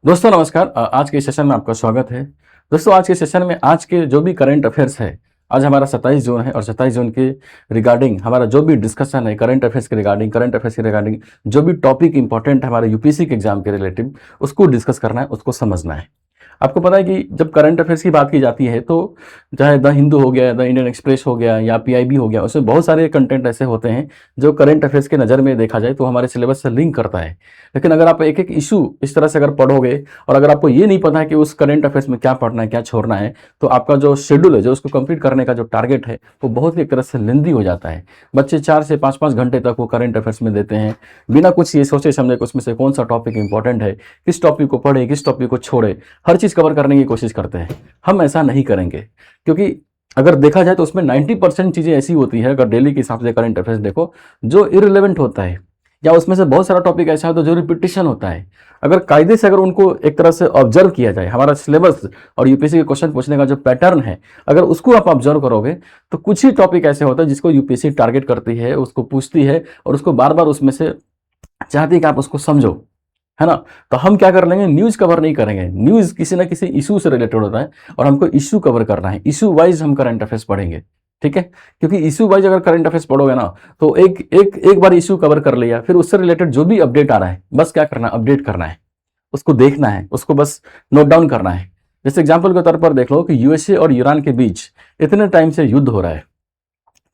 दोस्तों नमस्कार। आज के सेशन में आपका स्वागत है। दोस्तों आज के सेशन में आज के जो भी करंट अफेयर्स है, आज हमारा 27 जून है और 27 जून के रिगार्डिंग हमारा जो भी डिस्कशन है करंट अफेयर्स के रिगार्डिंग जो भी टॉपिक इंपॉर्टेंट है हमारे यूपीएससी के एग्जाम के रिलेटिव, उसको डिस्कस करना है, उसको समझना है। आपको पता है कि जब करंट अफेयर्स की बात की जाती है तो चाहे द हिंदू हो गया, द इंडियन एक्सप्रेस हो गया या पीआईबी हो गया, उसमें बहुत सारे कंटेंट ऐसे होते हैं जो करंट अफेयर्स के नज़र में देखा जाए तो हमारे सिलेबस से लिंक करता है। लेकिन अगर आप एक एक इशू इस तरह से अगर पढ़ोगे और अगर आपको ये नहीं पता है कि उस करंट अफेयर्स में क्या पढ़ना है, क्या छोड़ना है, तो आपका जो शेड्यूल है, जो उसको कंप्लीट करने का जो टारगेट है, वो बहुत ही एक तरह से लेंदी हो जाता है। बच्चे 4 से 5-5 घंटे तक वो करंट अफेयर्स में देते हैं बिना कुछ ये सोचे समझे कि उसमें से कौन सा टॉपिक इंपॉर्टेंट है, किस टॉपिक को पढ़े, किस टॉपिक को छोड़े, हर चीज़ कवर करने की कोशिश करते हैं। हम ऐसा नहीं करेंगे, क्योंकि अगर देखा जाए तो उसमें 90% चीज़ें ऐसी होती है, अगर डेली के हिसाब से करंट अफेयर्स देखो, जो इररिलेवेंट होता है, या उसमें से बहुत सारा टॉपिक ऐसा होता है जो रिपीटिशन होता है। अगर कायदे से अगर उनको एक तरह से ऑब्जर्व किया जाए, हमारा सिलेबस और यूपीएससी के क्वेश्चन पूछने का जो पैटर्न है, अगर उसको आप ऑब्जर्व करोगे तो कुछ ही टॉपिक ऐसे होते हैं जिसको यूपीएससी टारगेट करती है, उसको पूछती है और उसको बार बार उसमें से चाहती है कि आप उसको समझो, है ना। तो हम क्या कर लेंगे, न्यूज़ कवर नहीं करेंगे। न्यूज़ किसी ना किसी इशू से रिलेटेड होता है और हमको इशू कवर करना है। इशू वाइज हम करंट अफेयर्स पढ़ेंगे, ठीक है। क्योंकि इशू वाइज अगर करंट अफेयर्स पढ़ोगे ना, तो एक बार इशू कवर कर लिया, फिर उससे रिलेटेड जो भी अपडेट आ रहा है, बस क्या करना है, अपडेट करना है, उसको देखना है, उसको बस नोट डाउन करना है। जैसे एग्जाम्पल के तौर पर देख लो कि यूएसए और ईरान के बीच इतने टाइम से युद्ध हो रहा है,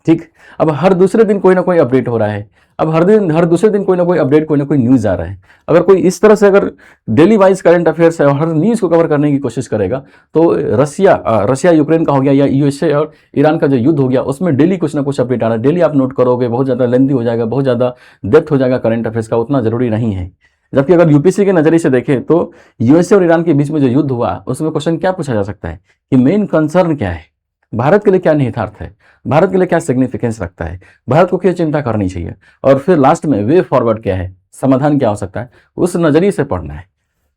ठीक। अब हर दूसरे दिन कोई ना कोई अपडेट हो रहा है। अब हर दूसरे दिन कोई ना कोई अपडेट, कोई ना कोई न्यूज़ आ रहा है। अगर कोई इस तरह से अगर डेली वाइज करंट अफेयर्स है और हर न्यूज़ को कवर करने की कोशिश करेगा, तो रशिया यूक्रेन का हो गया या यूएसए और ईरान का जो युद्ध हो गया, उसमें डेली कुछ ना कुछ अपडेट आ रहा है। डेली आप नोट करोगे, बहुत ज़्यादा लेंथी हो जाएगा, बहुत ज़्यादा डेप्थ हो जाएगा करंट अफेयर्स का, उतना जरूरी नहीं है। जबकि अगर यूपीएससी के नजरिए से देखें तो यूएसए और ईरान के बीच में जो युद्ध हुआ, उसमें क्वेश्चन क्या पूछा जा सकता है कि मेन कंसर्न क्या है, भारत के लिए क्या निहितार्थ है, भारत के लिए क्या सिग्निफिकेंस रखता है, भारत को क्या चिंता करनी चाहिए, और फिर लास्ट में वे फॉरवर्ड क्या है, समाधान क्या हो सकता है, उस नजरिए से पढ़ना है।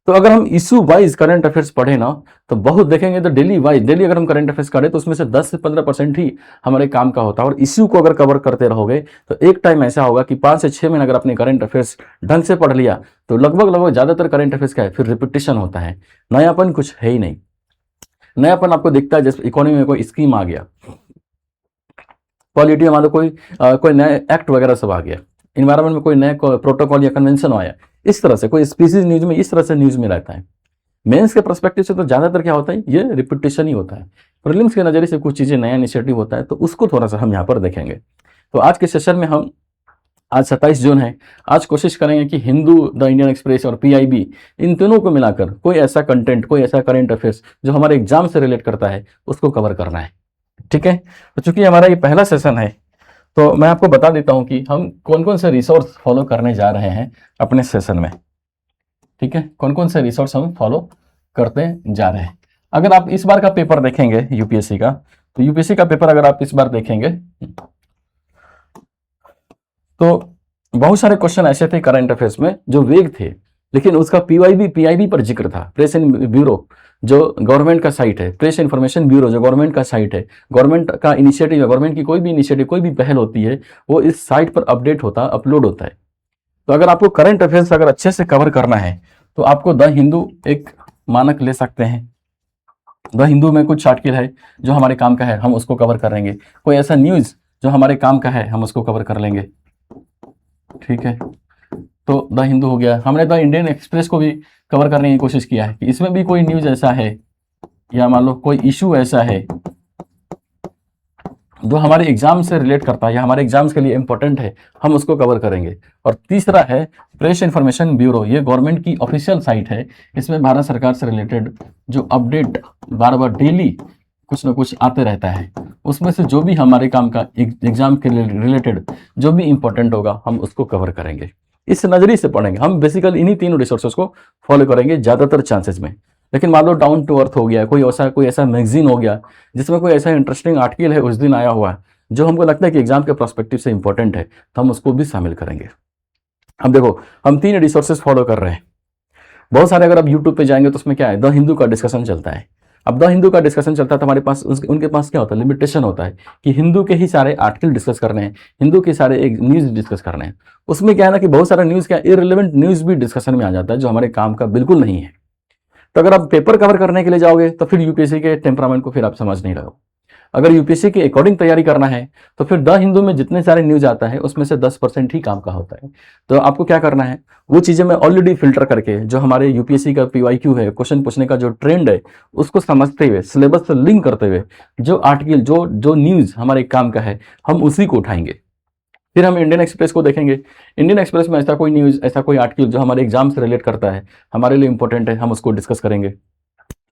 तो अगर हम इशू वाइज करंट अफेयर्स पढ़े ना, तो बहुत देखेंगे तो डेली अगर हम करंट अफेयर्स करें तो उसमें से 10 से 15% ही हमारे काम का होता है। और इशू को अगर कवर करते रहोगे तो एक टाइम ऐसा होगा कि 5 से 6 महीने अगर अपने करंट अफेयर्स ढंग से पढ़ लिया, तो लगभग ज्यादातर करंट अफेयर्स क्या है, फिर रिपीटिशन होता है, नयापन कुछ है ही नहीं। नयापन आपको दिखता है जैसे इकोनॉमी में कोई स्कीम आ गया, पॉलिटी में मान लो कोई नया एक्ट वगैरह सब आ गया, इन्वायरमेंट में कोई नया प्रोटोकॉल या कन्वेंशन आया, इस तरह से कोई स्पीसीज न्यूज में, इस तरह से न्यूज में रहता है। मेंस के पर्सपेक्टिव से तो ज़्यादातर क्या होता है, ये रिपीटिशन ही होता है। प्रीलिम्स के नज़रिए से कुछ चीज़ें नया इनिशिएटिव होता है, तो उसको थोड़ा सा हम यहाँ पर देखेंगे। तो आज के सेशन में हम, आज 27 जून है, आज कोशिश करेंगे कि हिंदू, द इंडियन एक्सप्रेस और पीआईबी, इन तीनों को मिलाकर कोई ऐसा कंटेंट, कोई ऐसा करंट अफेयर्स जो हमारे एग्जाम से रिलेट करता है, उसको कवर करना है, ठीक है। तो चूंकि हमारा ये पहला सेशन है, तो मैं आपको बता देता हूं कि हम कौन कौन से रिसोर्स फॉलो करने जा रहे हैं अपने सेशन में, ठीक है। कौन कौन से रिसोर्स हम फॉलो करते जा रहे हैं। अगर आप इस बार का पेपर देखेंगे यूपीएससी का, तो यूपीएससी का पेपर अगर आप इस बार देखेंगे तो बहुत सारे क्वेश्चन ऐसे थे करंट अफेयर्स में जो वेग थे, लेकिन उसका पीआईबी पर जिक्र था। प्रेस इन ब्यूरो जो गवर्नमेंट का साइट है, प्रेस इन्फॉर्मेशन ब्यूरो जो गवर्नमेंट का साइट है, गवर्नमेंट का इनिशिएटिव है, गवर्नमेंट की कोई भी इनिशिएटिव, कोई भी पहल होती है, वो इस साइट पर अपडेट होता, अपलोड होता है। तो अगर आपको करंट अफेयर्स अगर अच्छे से कवर करना है, तो आपको द हिंदू एक मानक ले सकते हैं। द हिंदू में कुछ आर्टिकल है जो हमारे काम का है, हम उसको कवर करेंगे। कोई ऐसा न्यूज़ जो हमारे काम का है, हम उसको कवर कर लेंगे, ठीक है। तो द हिंदू हो गया। हमने द इंडियन एक्सप्रेस को भी कवर करने की कोशिश किया है कि इसमें भी कोई न्यूज़ ऐसा है या मान लो कोई इशू ऐसा है जो हमारे एग्जाम से रिलेट करता है या हमारे एग्जाम्स के लिए इंपॉर्टेंट है, हम उसको कवर करेंगे। और तीसरा है प्रेस इन्फॉर्मेशन ब्यूरो, ये गवर्नमेंट की ऑफिशियल साइट है। इसमें भारत सरकार से रिलेटेड जो अपडेट बार बार डेली कुछ ना कुछ आते रहता है, उसमें से जो भी हमारे काम का एग्जाम के रिलेटेड जो भी इंपॉर्टेंट होगा, हम उसको कवर करेंगे। इस नजरिए से पढ़ेंगे हम, बेसिकली इन्हीं तीनों रिसोर्सेज को फॉलो करेंगे ज़्यादातर चांसेस में। लेकिन मान लो डाउन टू अर्थ हो गया, कोई ऐसा मैगजीन हो गया जिसमें कोई ऐसा इंटरेस्टिंग आर्टिकल है उस दिन आया हुआ है जो हमको लगता है कि एग्जाम के प्रोस्पेक्टिव से इंपॉर्टेंट है, तो हम उसको भी शामिल करेंगे। अब देखो, हम 3 रिसोर्सेज फॉलो कर रहे हैं। बहुत सारे अगर आप यूट्यूब पे जाएंगे तो उसमें क्या है, द हिंदू का डिस्कशन चलता है। अब द हिंदू का डिस्कशन चलता है तो हमारे पास उनके पास क्या होता है, लिमिटेशन होता है कि हिंदू के ही सारे आर्टिकल डिस्कस करने हैं, हिंदू के सारे एक न्यूज़ डिस्कस करने हैं। उसमें क्या है ना कि बहुत सारा न्यूज़ क्या इररिलेवेंट न्यूज़ भी डिस्कशन में आ जाता है जो हमारे काम का बिल्कुल नहीं है। तो अगर आप पेपर कवर करने के लिए जाओगे तो फिर यूपीएससी के टेम्परामेंट को फिर आप समझ नहीं रहे हो। अगर यूपीएससी के अकॉर्डिंग तैयारी करना है तो फिर द हिंदू में जितने सारे न्यूज आता है उसमें से 10% ही काम का होता है। तो आपको क्या करना है, वो चीजें मैं ऑलरेडी फिल्टर करके जो हमारे यूपीएससी का पीवाईक्यू है, क्वेश्चन पूछने का जो ट्रेंड है, उसको समझते हुए, सिलेबस से लिंक करते हुए, जो आर्टिकल, जो जो न्यूज हमारे काम का है, हम उसी को उठाएंगे। फिर हम इंडियन एक्सप्रेस को देखेंगे। इंडियन एक्सप्रेस में ऐसा कोई न्यूज, ऐसा कोई आर्टिकल जो हमारे एग्जाम से रिलेट करता है, हमारे लिए इंपॉर्टेंट है, हम उसको डिस्कस करेंगे।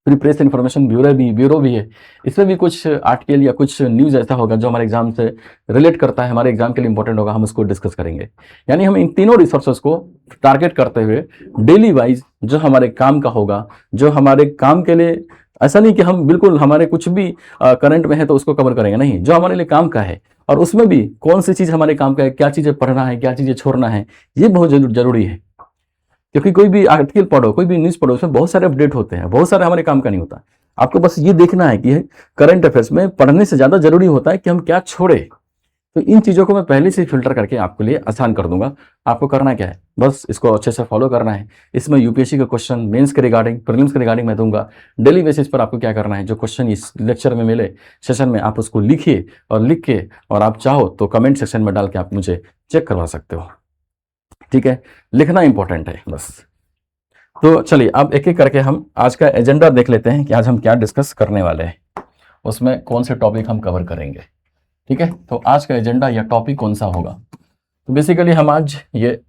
फिर प्रेस इन्फॉर्मेशन ब्यूरो भी है, इसमें भी कुछ आर्टिकल या कुछ न्यूज़ ऐसा होगा जो हमारे एग्जाम से रिलेट करता है, हमारे एग्जाम के लिए इंपॉर्टेंट होगा, हम उसको डिस्कस करेंगे। यानी हम इन तीनों रिसोर्सेज को टारगेट करते हुए डेली वाइज जो हमारे काम का होगा, जो हमारे काम के लिए, ऐसा नहीं कि हम बिल्कुल हमारे कुछ भी करंट में है तो उसको कवर करेंगे, नहीं, जो हमारे लिए काम का है और उसमें भी कौन सी चीज़ हमारे काम का है, क्या चीज़ें पढ़ना है, क्या चीज़ें छोड़ना है, ये बहुत जरूरी है। क्योंकि कोई भी आर्टिकल पढ़ो, कोई भी न्यूज़ पढ़ो, उसमें बहुत सारे अपडेट होते हैं, बहुत सारे हमारे काम का नहीं होता। आपको बस ये देखना है कि करंट अफेयर्स में पढ़ने से ज़्यादा जरूरी होता है कि हम क्या छोड़े। तो इन चीज़ों को मैं पहले से फिल्टर करके आपके लिए आसान कर दूंगा। आपको करना क्या है, बस इसको अच्छे से फॉलो करना है। इसमें यूपीएससी का क्वेश्चन, मेंस के रिगार्डिंग, प्रीलिम्स के रिगार्डिंग मैं दूंगा। डेली बेसिस पर आपको क्या करना है, जो क्वेश्चन इस लेक्चर में मिले, सेशन में, आप उसको लिखिए और लिख के, और आप चाहो तो कमेंट सेक्शन में डाल के आप मुझे चेक करवा सकते हो। ठीक है, लिखना इंपॉर्टेंट है बस। तो चलिए अब एक एक करके हम आज का एजेंडा देख लेते हैं कि आज हम क्या डिस्कस करने वाले हैं, उसमें कौन से टॉपिक हम कवर करेंगे। ठीक है, तो आज का एजेंडा या टॉपिक कौन सा होगा, तो बेसिकली हम आज ये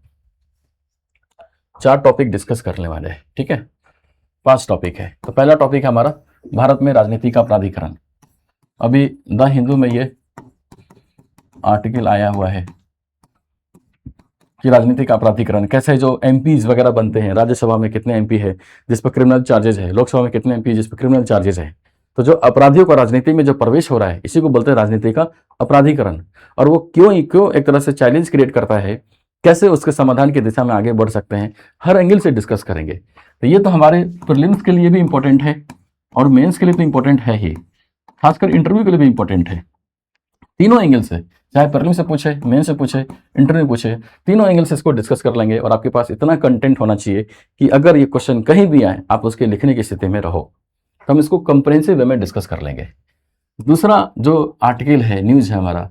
4 टॉपिक डिस्कस करने वाले हैं। ठीक है, 5 टॉपिक है। तो पहला टॉपिक है हमारा भारत में राजनीति का प्राधिकरण। अभी द हिंदू में ये आर्टिकल आया हुआ है कि राजनीति का प्राधिकरण कैसे, जो एमपीज वगैरह बनते हैं, राज्यसभा में कितने एमपी है जिस पर क्रिमिनल चार्जेस है, लोकसभा में कितने एमपी जिस पर क्रिमिनल चार्जेस है। तो जो अपराधियों का राजनीति में जो प्रवेश हो रहा है, इसी को बोलते हैं राजनीति का अपराधिकरण। और वो क्यों एक तरह से चैलेंज क्रिएट करता है, कैसे उसके समाधान की दिशा में आगे बढ़ सकते हैं, हर एंगल से डिस्कस करेंगे। तो ये तो हमारे प्रीलिम्स के लिए भी इंपॉर्टेंट है और मेंस के लिए तो इंपॉर्टेंट है ही, खासकर इंटरव्यू के लिए भी इंपॉर्टेंट है। तीनों एंगल से, चाहे प्रीलिम से पूछे, मेन से पूछे, इंटरव्यू पूछे, तीनों एंगल से इसको डिस्कस कर लेंगे। और आपके पास इतना कंटेंट होना चाहिए कि अगर ये क्वेश्चन कहीं भी आए, आप उसके लिखने की स्थिति में रहो। तो हम इसको कंप्रेहेंसिव वे में डिस्कस कर लेंगे। दूसरा जो आर्टिकल है, न्यूज है, हमारा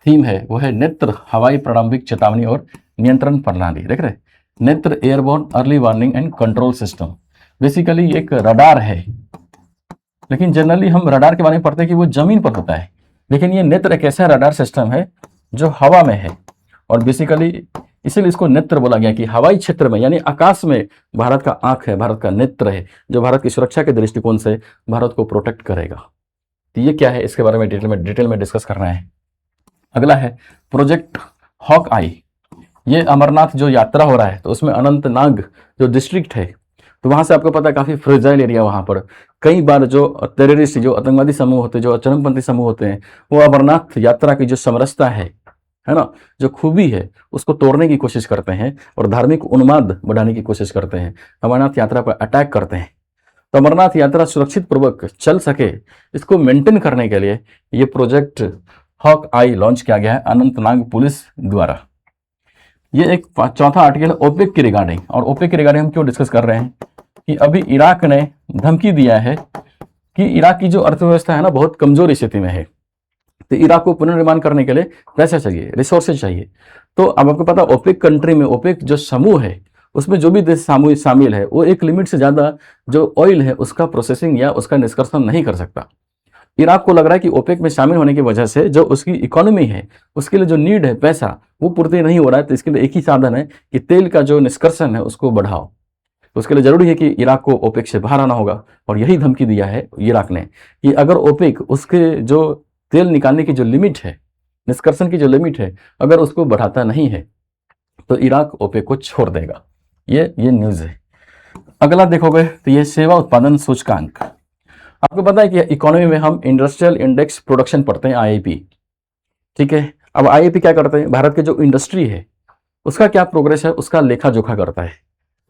थीम है, वो है नेत्र हवाई प्रारंभिक चेतावनी और नियंत्रण प्रणाली। देख रहे, नेत्र airborne early warning and control system. Basically एक रडार है, लेकिन जनरली हम रडार के बारे में पढ़ते हैं कि वो जमीन पर होता है, लेकिन ये नेत्र एक ऐसा रडार सिस्टम है जो हवा में है। और बेसिकली इसीलिए इसको नेत्र बोला गया कि हवाई क्षेत्र में, यानी आकाश में भारत का आंख है, भारत का नेत्र है, जो भारत की सुरक्षा के दृष्टिकोण से भारत को प्रोटेक्ट करेगा। तो ये क्या है, इसके बारे में डिटेल में डिस्कस करना है। अगला है प्रोजेक्ट हॉक आई। ये अमरनाथ जो यात्रा हो रहा है, तो उसमें अनंतनाग जो डिस्ट्रिक्ट है, तो वहां से आपको पता है काफी फ्रेजाइल एरिया, वहां पर कई बार जो टेररिस्ट, जो आतंकवादी समूह होते हैं, जो चरमपंथी समूह होते हैं, वो अमरनाथ यात्रा की जो समरसता है ना, जो खूबी है, उसको तोड़ने की कोशिश करते हैं और धार्मिक उन्माद बढ़ाने की कोशिश करते हैं, अमरनाथ यात्रा पर अटैक करते हैं। तो अमरनाथ यात्रा सुरक्षित पूर्वक चल सके, इसको मेंटेन करने के लिए ये प्रोजेक्ट हॉक आई लॉन्च किया गया है अनंतनाग पुलिस द्वारा। ये एक चौथा आर्टिकल ओपेक की रिगार्डिंग। और ओपेक की रिगार्डिंग हम क्यों डिस्कस कर रहे हैं कि अभी इराक ने धमकी दिया है कि इराक की जो अर्थव्यवस्था है ना, बहुत कमजोर स्थिति में है, तो इराक को पुनर्निर्माण करने के लिए पैसा चाहिए, रिसोर्सेज चाहिए। तो अब आपको पता, ओपेक कंट्री में, ओपेक जो समूह है, उसमें जो भी देश शामिल है, वो एक लिमिट से ज्यादा जो ऑयल है उसका प्रोसेसिंग या उसका निष्कर्षण नहीं कर सकता। इराक को लग रहा है कि ओपेक में शामिल होने की वजह से जो उसकी इकोनॉमी है, उसके लिए जो नीड है पैसा, वो पूर्ति नहीं हो रहा है। तो इसके लिए एक ही साधन है कि तेल का जो निष्कर्षण है उसको बढ़ाओ। तो उसके लिए जरूरी है कि इराक को ओपेक से बाहर आना होगा। और यही धमकी दिया है इराक ने कि अगर ओपेक उसके जो तेल निकालने की जो लिमिट है, निष्कर्षण की जो लिमिट है, अगर उसको बढ़ाता नहीं है तो इराक ओपेक को छोड़ देगा। ये न्यूज़ है। अगला देखोगे तो ये सेवा उत्पादन सूचकांक। आपको पता है कि इकोनॉमी में हम इंडस्ट्रियल इंडेक्स प्रोडक्शन पढ़ते हैं, आईआईपी। ठीक है, अब आईआईपी क्या करते हैं, भारत के जो इंडस्ट्री है उसका क्या प्रोग्रेस है उसका लेखा जोखा करता है।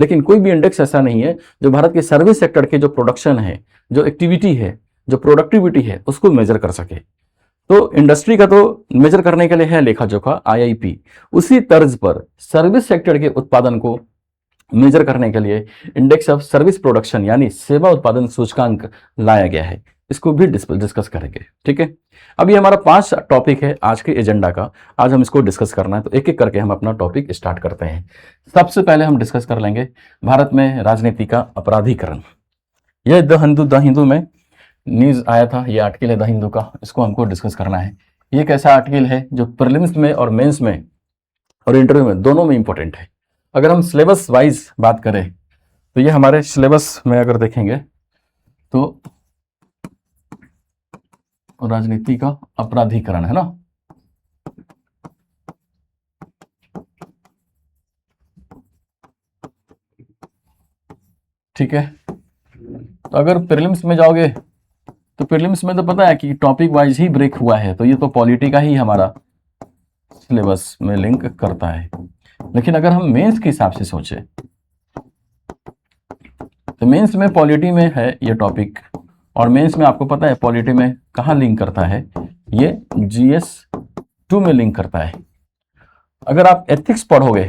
लेकिन कोई भी इंडेक्स ऐसा नहीं है जो भारत के सर्विस सेक्टर के जो प्रोडक्शन है, जो एक्टिविटी है, जो प्रोडक्टिविटी है, उसको मेजर कर सके। तो इंडस्ट्री का तो मेजर करने के लिए है लेखा जोखा, आईआईपी। उसी तर्ज पर सर्विस सेक्टर के उत्पादन को मेजर करने के लिए इंडेक्स ऑफ सर्विस प्रोडक्शन यानी सेवा उत्पादन सूचकांक लाया गया है, इसको भी डिस्कस करेंगे। ठीक है, अभी हमारा 5 टॉपिक है आज के एजेंडा का, आज हम इसको डिस्कस करना है, तो एक एक करके हम अपना टॉपिक स्टार्ट करते हैं। सबसे पहले हम डिस्कस कर लेंगे भारत में राजनीति का अपराधीकरण। यह द हिंदू में न्यूज आया था, ये आर्टिकल है द हिंदू का, इसको हमको डिस्कस करना है। ये एक ऐसा आर्टिकल है जो प्रीलिम्स में और मेंस में और इंटरव्यू में दोनों में इंपॉर्टेंट है। अगर हम सिलेबस वाइज बात करें तो ये हमारे सिलेबस में अगर देखेंगे तो राजनीति का अपराधीकरण है ना, ठीक है। तो अगर प्रीलिम्स में जाओगे तो प्रीलिम्स में तो पता है कि टॉपिक वाइज ही ब्रेक हुआ है, तो ये तो पॉलिटी का ही हमारा सिलेबस में लिंक करता है। लेकिन अगर हम मेंस के हिसाब से सोचे तो मेंस में पॉलिटी में है ये टॉपिक, और मेंस में आपको पता है पॉलिटी में कहाँ लिंक करता है, ये GS 2 में लिंक करता है। अगर आप एथिक्स पढ़ोगे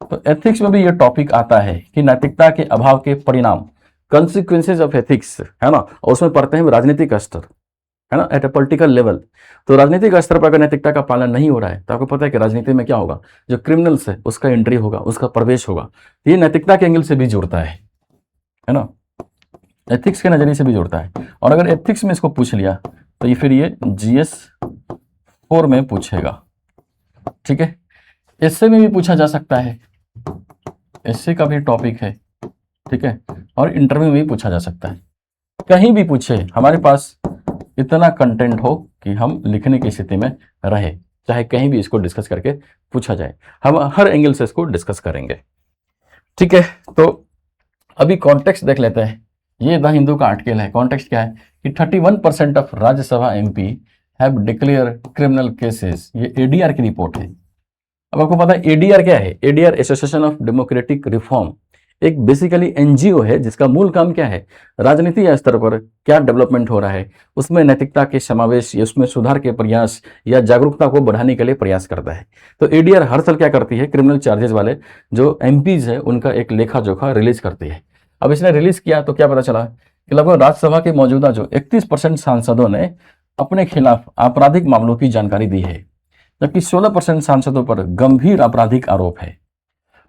तो एथिक्स में भी ये टॉपिक आता है कि नैतिकता के अभाव के परिणाम, कॉन्सिक्वेंसेज ऑफ एथिक्स, है ना, और उसमें पढ़ते हैं राजनीतिक स्तर, है ना, एट ए पॉलिटिकल लेवल। तो राजनीतिक स्तर पर अगर नैतिकता का पालन नहीं हो रहा है तो आपको पता है कि राजनीति में क्या होगा, जो क्रिमिनल्स है उसका एंट्री होगा, उसका प्रवेश होगा। ये नैतिकता के एंगल से भी जुड़ता है ना, एथिक्स के नजरिए से भी जुड़ता है। और अगर एथिक्स में इसको पूछ लिया तो ये फिर ये GS 4 में पूछेगा। ठीक है, एसए में भी पूछा जा सकता है, एसए का भी टॉपिक है, ठीक है, और इंटरव्यू में भी पूछा जा सकता है। कहीं भी पूछे, हमारे पास इतना कंटेंट हो कि हम लिखने की स्थिति में रहे, चाहे कहीं भी इसको डिस्कस करके पूछा जाए, हम हर एंगल से इसको डिस्कस करेंगे। ठीक है, तो अभी कॉन्टेक्स्ट देख लेते हैं। ये द हिंदू का आर्टिकल है। कॉन्टेक्स्ट क्या है कि 31% of Rajya Sabha MP have declare criminal cases. ये ADR की रिपोर्ट है। अब आपको पता है ADR क्या है, ADR association of democratic reform, एक बेसिकली NGO है जिसका मूल काम क्या है, राजनीति स्तर पर क्या डेवलपमेंट हो रहा है उसमें नैतिकता के समावेश या उसमें सुधार के प्रयास या जागरूकता को बढ़ाने के लिए प्रयास करता है। तो ADR हर साल क्या करती है, क्रिमिनल चार्जेस वाले जो MPs है उनका एक लेखा जोखा रिलीज करती है। अब इसने रिलीज किया तो क्या पता चला कि लगभग राज्यसभा के मौजूदा जो 31% सांसदों ने अपने खिलाफ आपराधिक मामलों की जानकारी दी है, जबकि 16% सांसदों पर गंभीर आपराधिक आरोप है।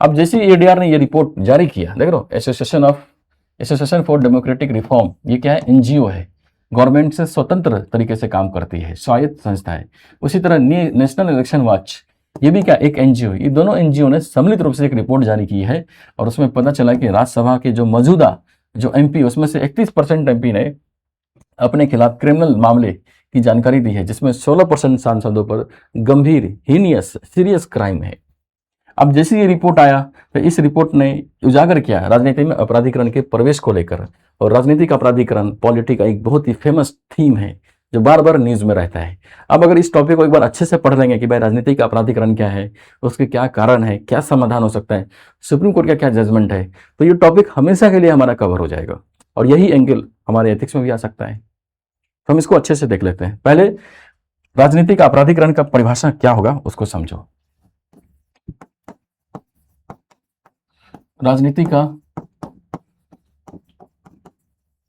अब जैसे ADR ने ये रिपोर्ट जारी किया, देख लो, एसोसिएशन फॉर डेमोक्रेटिक रिफॉर्म, ये क्या है, NGO है, गवर्नमेंट से स्वतंत्र तरीके से काम करती है, स्वायत्त संस्था है। उसी तरह नेशनल इलेक्शन वॉच, ये भी क्या, एक NGO। ये दोनों NGO ने सम्मिलित रूप से एक रिपोर्ट जारी की है और उसमें पता चला कि राज्यसभा के जो मौजूदा जो MP, उसमें से 31% MP ने अपने खिलाफ क्रिमिनल मामले की जानकारी दी है, जिसमें 16% सांसदों पर गंभीर हीनियस सीरियस क्राइम है। अब जैसे ये रिपोर्ट आया तो इस रिपोर्ट ने उजागर किया राजनीति में अपराधीकरण के प्रवेश को लेकर, और राजनीतिक अपराधीकरण पॉलिटी का एक बहुत ही फेमस थीम है जो बार बार न्यूज में रहता है। अब अगर इस टॉपिक को एक बार अच्छे से पढ़ लेंगे कि भाई राजनीतिक अपराधीकरण क्या है, उसके क्या कारण है, क्या समाधान हो सकता है, सुप्रीम कोर्ट का क्या जजमेंट है, तो ये टॉपिक हमेशा के लिए हमारा कवर हो जाएगा। और यही एंगल हमारे एथिक्स में भी आ सकता है, तो हम इसको अच्छे से देख लेते हैं। पहले राजनीतिक अपराधीकरण का परिभाषा क्या होगा उसको समझो। राजनीति का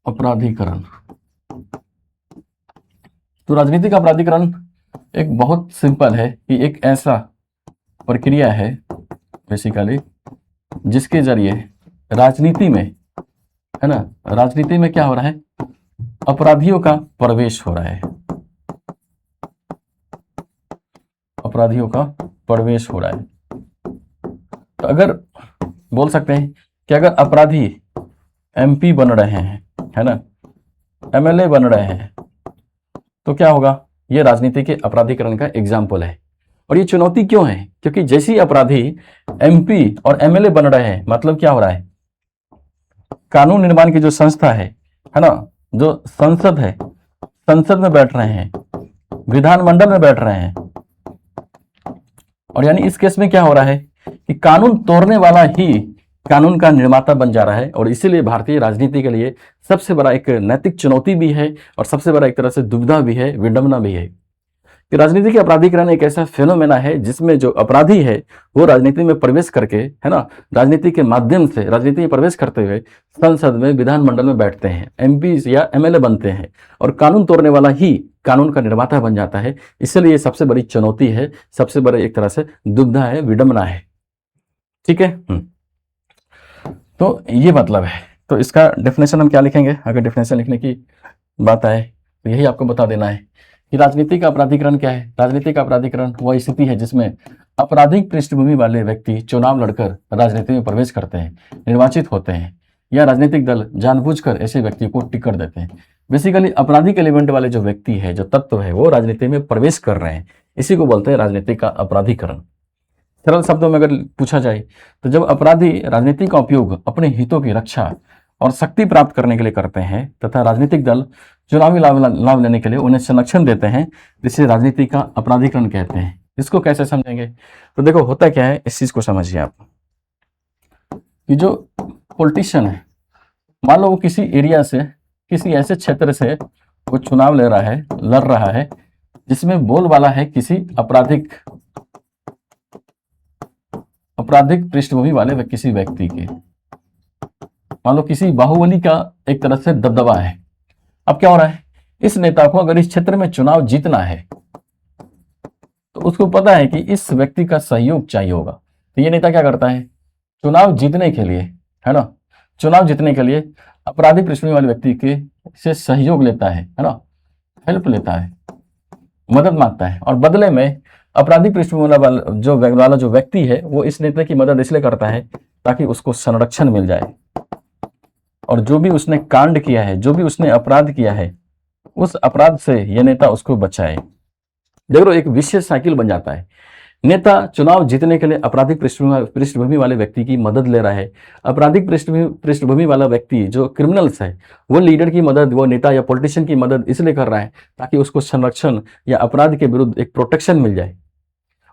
अपराधीकरण, तो राजनीतिक अपराधीकरण एक बहुत सिंपल है कि एक ऐसा प्रक्रिया है बेसिकली जिसके जरिए राजनीति में, है ना, राजनीति में क्या हो रहा है, अपराधियों का प्रवेश हो रहा है, अपराधियों का प्रवेश हो रहा है। तो अगर बोल सकते हैं कि अगर अपराधी MP बन रहे हैं, है ना, MLA बन रहे हैं, तो क्या होगा, ये राजनीति के अपराधीकरण का एग्जाम्पल है। और ये चुनौती क्यों है, क्योंकि जैसे ही अपराधी MP और MLA बन रहे हैं, मतलब क्या हो रहा है, कानून निर्माण की जो संस्था है ना, जो संसद है, संसद में बैठ रहे हैं, विधानमंडल में बैठ रहे हैं, और यानी इस केस में क्या हो रहा है कि कानून तोड़ने वाला ही कानून का निर्माता बन जा रहा है। और इसीलिए भारतीय राजनीति के लिए सबसे बड़ा एक नैतिक चुनौती भी है और सबसे बड़ा एक तरह से दुविधा भी है, विडंबना भी है कि राजनीति का अपराधीकरण एक ऐसा फेनोमेना है जिसमें जो अपराधी है वो राजनीति में प्रवेश करके, है ना, राजनीति के माध्यम से राजनीति में प्रवेश करते हुए संसद में, विधानमंडल में बैठते हैं, एमपी या एमएलए बनते हैं, और कानून तोड़ने वाला ही कानून का निर्माता बन जाता है। इसलिए ये सबसे बड़ी चुनौती है, सबसे बड़ी एक तरह से दुविधा है, विडंबना है। ठीक है। तो ये मतलब है। तो इसका डेफिनेशन हम क्या लिखेंगे? अगर डेफिनेशन लिखने की बात आए तो यही आपको बता देना है कि राजनीति का अपराधीकरण क्या है। राजनीति का अपराधीकरण वह स्थिति है जिसमें आपराधिक पृष्ठभूमि वाले व्यक्ति चुनाव लड़कर राजनीति में प्रवेश करते हैं, निर्वाचित होते हैं, या राजनीतिक दल जानबूझकर ऐसे व्यक्तियों को टिकट देते हैं। बेसिकली आपराधिक एलिमेंट वाले जो व्यक्ति है, जो तत्व है, वो राजनीति में प्रवेश कर रहे हैं। इसी को बोलते हैं राजनीति का अपराधीकरण। सरल शब्दों में अगर पूछा जाए तो जब अपराधी राजनीति का उपयोग अपने हितों की रक्षा और शक्ति प्राप्त करने के लिए करते हैं तथा राजनीतिक दल चुनावी लाभ लेने के लिए उन्हें संरक्षण देते हैं, जिसे राजनीति का अपराधीकरण कहते हैं। इसको कैसे समझेंगे? तो देखो होता क्या है, इस चीज को समझिए आप कि जो पॉलिटिशियन है, मान लो वो किसी एरिया से, किसी ऐसे क्षेत्र से वो चुनाव लड़ रहा है जिसमें बोलबाला है किसी आपराधिक पृष्ठभूमि वाले किसी व्यक्ति के। मान लो किसी बाहुबली का एक तरह से दबदबा है। अब क्या हो रहा है, इस नेता को अगर इस क्षेत्र में चुनाव जीतना है तो उसको पता है कि इस व्यक्ति का सहयोग चाहिए होगा। तो ये नेता क्या करता है, चुनाव जीतने के लिए, है ना, चुनाव जीतने के लिए आपराधिक पृष्ठभूमि वाले व्यक्ति के से सहयोग लेता है ना, हेल्प लेता है, मदद मांगता है, और बदले में आपराधिक पृष्ठभूमि वाला जो व्यक्ति है वो इस नेता की मदद इसलिए करता है ताकि उसको संरक्षण मिल जाए, और जो भी उसने कांड किया है, जो भी उसने अपराध किया है, उस अपराध से यह नेता उसको बचाए। देखो एक विशेष साइकिल बन जाता है। नेता चुनाव जीतने के लिए आपराधिक पृष्ठभूमि वाले व्यक्ति की मदद ले रहा है। आपराधिक पृष्ठभूमि वाला व्यक्ति जो क्रिमिनल्स है, वो लीडर की मदद, वो नेता या पॉलिटिशियन की मदद इसलिए कर रहा है ताकि उसको संरक्षण या अपराध के विरुद्ध एक प्रोटेक्शन मिल जाए।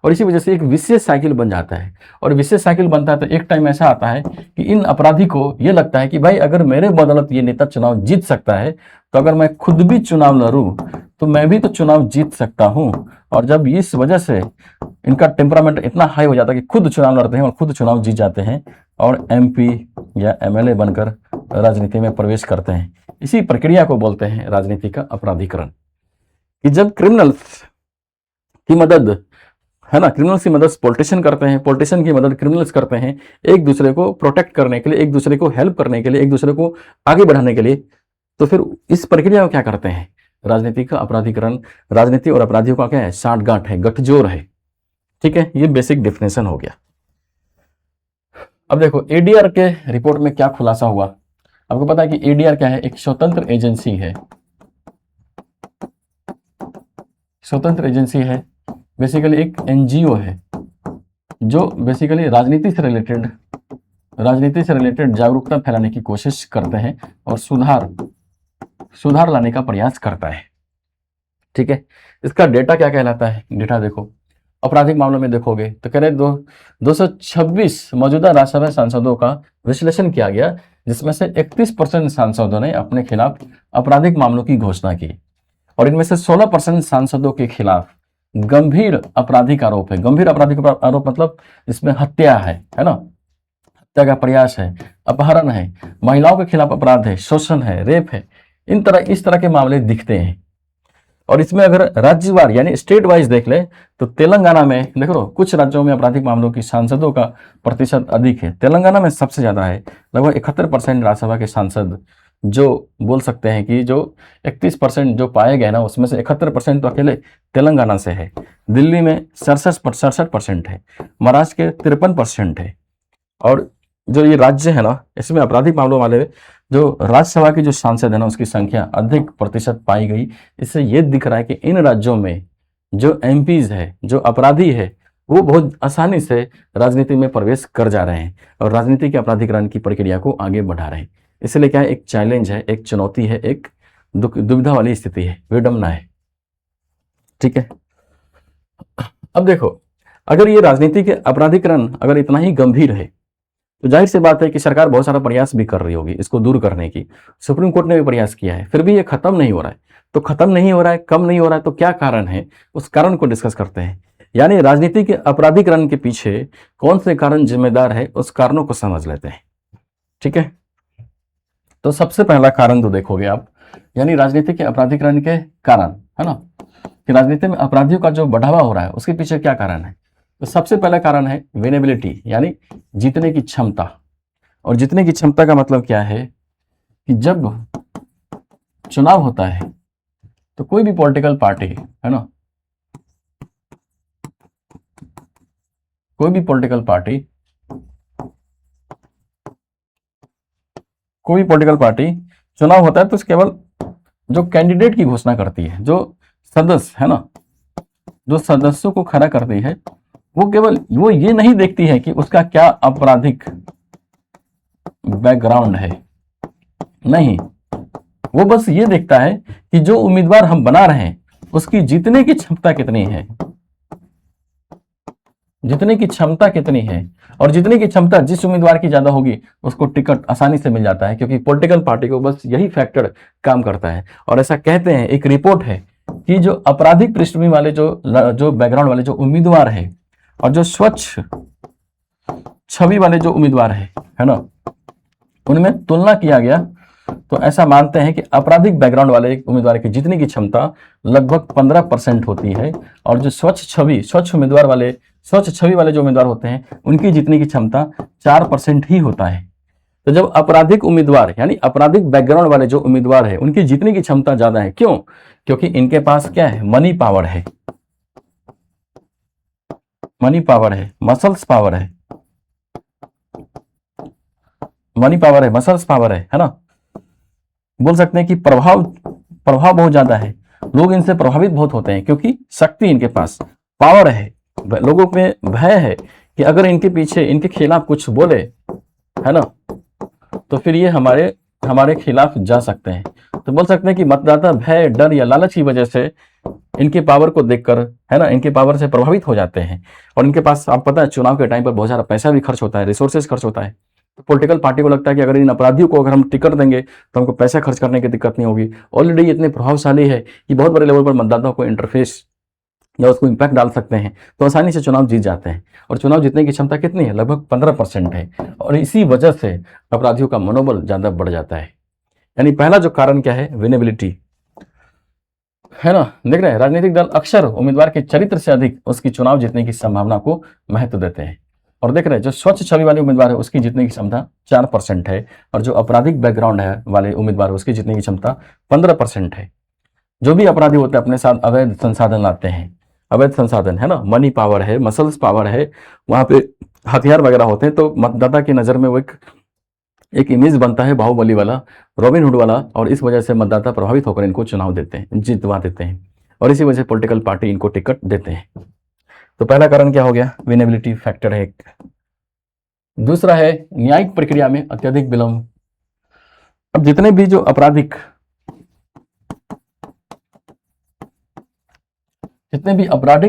और इसी वजह से एक विशेष साइकिल बन जाता है। और विशेष साइकिल बनता है तो एक टाइम ऐसा आता है कि इन अपराधी को यह लगता है कि भाई अगर मेरे बदौलत ये नेता चुनाव जीत सकता है तो अगर मैं खुद भी चुनाव लड़ूं तो मैं भी तो चुनाव जीत सकता हूं। और जब इस वजह से इनका टेम्परामेंट इतना हाई हो जाता है कि खुद चुनाव लड़ते हैं और खुद चुनाव जीत जाते हैं और एमपी या एमएलए बनकर राजनीति में प्रवेश करते हैं। इसी प्रक्रिया को बोलते हैं राजनीति का अपराधीकरण। कि जब क्रिमिनल्स की मदद, है ना, क्रिमिनल्स की मदद पॉलिटिशियन करते हैं, पॉलिटिशियन की मदद क्रिमिनल्स करते हैं, एक दूसरे को प्रोटेक्ट करने के लिए, एक दूसरे को हेल्प करने के लिए, एक दूसरे को आगे बढ़ाने के लिए, तो फिर इस प्रक्रिया को क्या करते हैं, राजनीति का अपराधीकरण। राजनीति और अपराधियों का क्या है, साठगांठ है, गठजोड़ है। ठीक है, ये बेसिक डेफिनेशन हो गया। अब देखो एडीआर के रिपोर्ट में क्या खुलासा हुआ। आपको पता है कि एडीआर क्या है, एक स्वतंत्र एजेंसी है। स्वतंत्र एजेंसी है, बेसिकली एक एनजीओ है जो बेसिकली राजनीति से रिलेटेड जागरूकता फैलाने की कोशिश करते हैं और सुधार लाने का प्रयास करता है। ठीक है, इसका डेटा क्या कहलाता है? डेटा देखो, आपराधिक मामलों में देखोगे तो कह रहे 226 मौजूदा राज्यसभा सांसदों का विश्लेषण किया गया, जिसमें से 31% सांसदों ने अपने खिलाफ आपराधिक मामलों की घोषणा की, और इनमें से 16% सांसदों के खिलाफ गंभीर आपराधिक आरोप है। गंभीर आपराधिक आरोप मतलब इसमें हत्या है ना, हत्या का प्रयास है, अपहरण है, महिलाओं के खिलाफ अपराध है, शोषण है, रेप है, इस तरह के मामले दिखते हैं। और इसमें अगर राज्यवार यानी स्टेट वाइज देख ले तो तेलंगाना में देख लो, कुछ राज्यों में आपराधिक मामलों की सांसदों का प्रतिशत अधिक है। तेलंगाना में सबसे ज्यादा है, लगभग 71% राज्यसभा के सांसद, जो बोल सकते हैं कि जो 31% जो पाए गए ना, उसमें से 71% तो अकेले तेलंगाना से है। दिल्ली में 67% है, महाराष्ट्र के 53% है। और जो ये राज्य है ना, इसमें आपराधिक मामलों वाले जो राज्यसभा की जो सांसद है ना, उसकी संख्या अधिक प्रतिशत पाई गई। इससे ये दिख रहा है कि इन राज्यों में जो एमपीज है, जो अपराधी है, वो बहुत आसानी से राजनीति में प्रवेश कर जा रहे हैं और राजनीति के अपराधीकरण की प्रक्रिया को आगे बढ़ा रहे हैं। इसलिए क्या है, एक चैलेंज है, एक चुनौती है, एक दुविधा वाली स्थिति है, विडंबना है। ठीक है, अब देखो अगर ये राजनीति के अपराधीकरण अगर इतना ही गंभीर है तो जाहिर सी बात है कि सरकार बहुत सारा प्रयास भी कर रही होगी इसको दूर करने की। सुप्रीम कोर्ट ने भी प्रयास किया है, फिर भी ये खत्म नहीं हो रहा है। तो खत्म नहीं हो रहा है, कम नहीं हो रहा है, तो क्या कारण है, उस कारण को डिस्कस करते हैं। यानी राजनीति के अपराधीकरण के पीछे कौन से कारण जिम्मेदार है, उस कारणों को समझ लेते हैं। ठीक है, तो सबसे पहला कारण तो देखोगे आप, यानी राजनीति के अपराधीकरण के कारण, है ना, कि राजनीति में अपराधियों का जो बढ़ावा हो रहा है उसके पीछे क्या कारण है। तो सबसे पहला कारण है विनेबिलिटी, यानी जीतने की क्षमता। और जीतने की क्षमता का मतलब क्या है कि जब चुनाव होता है तो कोई भी पॉलिटिकल पार्टी, है ना, कोई भी पॉलिटिकल पार्टी चुनाव होता है तो केवल जो कैंडिडेट की घोषणा करती है, जो सदस्य, है ना, जो सदस्यों को खड़ा करती है, वो केवल वो ये नहीं देखती है कि उसका क्या आपराधिक बैकग्राउंड है, नहीं, वो बस ये देखता है कि जो उम्मीदवार हम बना रहे हैं उसकी जीतने की क्षमता कितनी है, जीतने की क्षमता कितनी है। और जीतने की क्षमता जिस उम्मीदवार की ज्यादा होगी उसको टिकट आसानी से मिल जाता है, क्योंकि पॉलिटिकल पार्टी को बस यही फैक्टर काम करता है। और ऐसा कहते हैं, एक रिपोर्ट है कि जो आपराधिक पृष्ठभूमि वाले जो बैकग्राउंड वाले जो उम्मीदवार है और जो स्वच्छ छवि वाले जो उम्मीदवार है ना, उनमें तुलना किया गया तो ऐसा मानते हैं कि आपराधिक बैकग्राउंड वाले उम्मीदवार की जीतने की क्षमता लगभग 15% होती है, और जो स्वच्छ छवि वाले जो उम्मीदवार होते हैं उनकी जीतने की क्षमता 4% ही होता है। तो जब आपराधिक उम्मीदवार यानी आपराधिक बैकग्राउंड वाले जो उम्मीदवार है उनकी जीतने की क्षमता ज्यादा है, क्यों? क्योंकि इनके पास क्या है, मनी पावर है, मसल्स पावर है, मसल्स पावर है ना, बोल सकते हैं कि प्रभाव बहुत ज्यादा है, लोग इनसे प्रभावित बहुत होते हैं क्योंकि शक्ति इनके पास, पावर है, लोगों में भय है कि अगर इनके पीछे इनके खिलाफ कुछ बोले, है ना, तो फिर ये हमारे खिलाफ जा सकते हैं। तो बोल सकते हैं कि मतदाता भय, डर या लालच की वजह से इनके पावर को देखकर, है ना, इनके पावर से प्रभावित हो जाते हैं। और इनके पास, आप पता है, चुनाव के टाइम पर बहुत सारा पैसा भी खर्च होता है, रिसोर्सेज खर्च होता है। तो पॉलिटिकल पार्टी को लगता है कि अगर इन अपराधियों को अगर हम टिकट देंगे तो हमको पैसा खर्च करने की दिक्कत नहीं होगी। ऑलरेडी इतने प्रभावशाली है कि बहुत बड़े लेवल पर मतदाताओं को इंटरफेस या उसको इम्पैक्ट डाल सकते हैं, तो आसानी से चुनाव जीत जाते हैं। और चुनाव जीतने की क्षमता कितनी है, लगभग 15% है। और इसी वजह से अपराधियों का मनोबल ज्यादा बढ़ जाता है। यानी पहला जो कारण क्या है, विनेबिलिटी, है ना। देख रहे हैं, राजनीतिक दल अक्सर उम्मीदवार के चरित्र से अधिक उसकी चुनाव जीतने की संभावना को महत्व देते हैं। और देख रहे हैं, जो स्वच्छ छवि वाले उम्मीदवार है उसकी जीतने की क्षमता 4% है, और जो आपराधिक बैकग्राउंड है वाले उम्मीदवार है उसकी जीतने की क्षमता 15% है। जो भी अपराधी होते हैं अपने साथ अवैध संसाधन लाते हैं, अवैध संसाधन, है ना, मनी पावर है, मसल्स पावर है, वहां पे हथियार वगैरह होते हैं, तो मतदाता की नजर में वो एक इमेज बनता है बाहुबली वाला, रॉबिन हुड वाला, और इस वजह से मतदाता प्रभावित होकर इनको चुनाव देते हैं, जितवा देते हैं, और इसी वजह से पॉलिटिकल पार्टी इनको टिकट देते हैं। तो पहला कारण क्या हो गया, विनेबिलिटी फैक्टर है एक। दूसरा है न्यायिक प्रक्रिया में अत्यधिक विलंब। अब जितने भी जो आपराधिक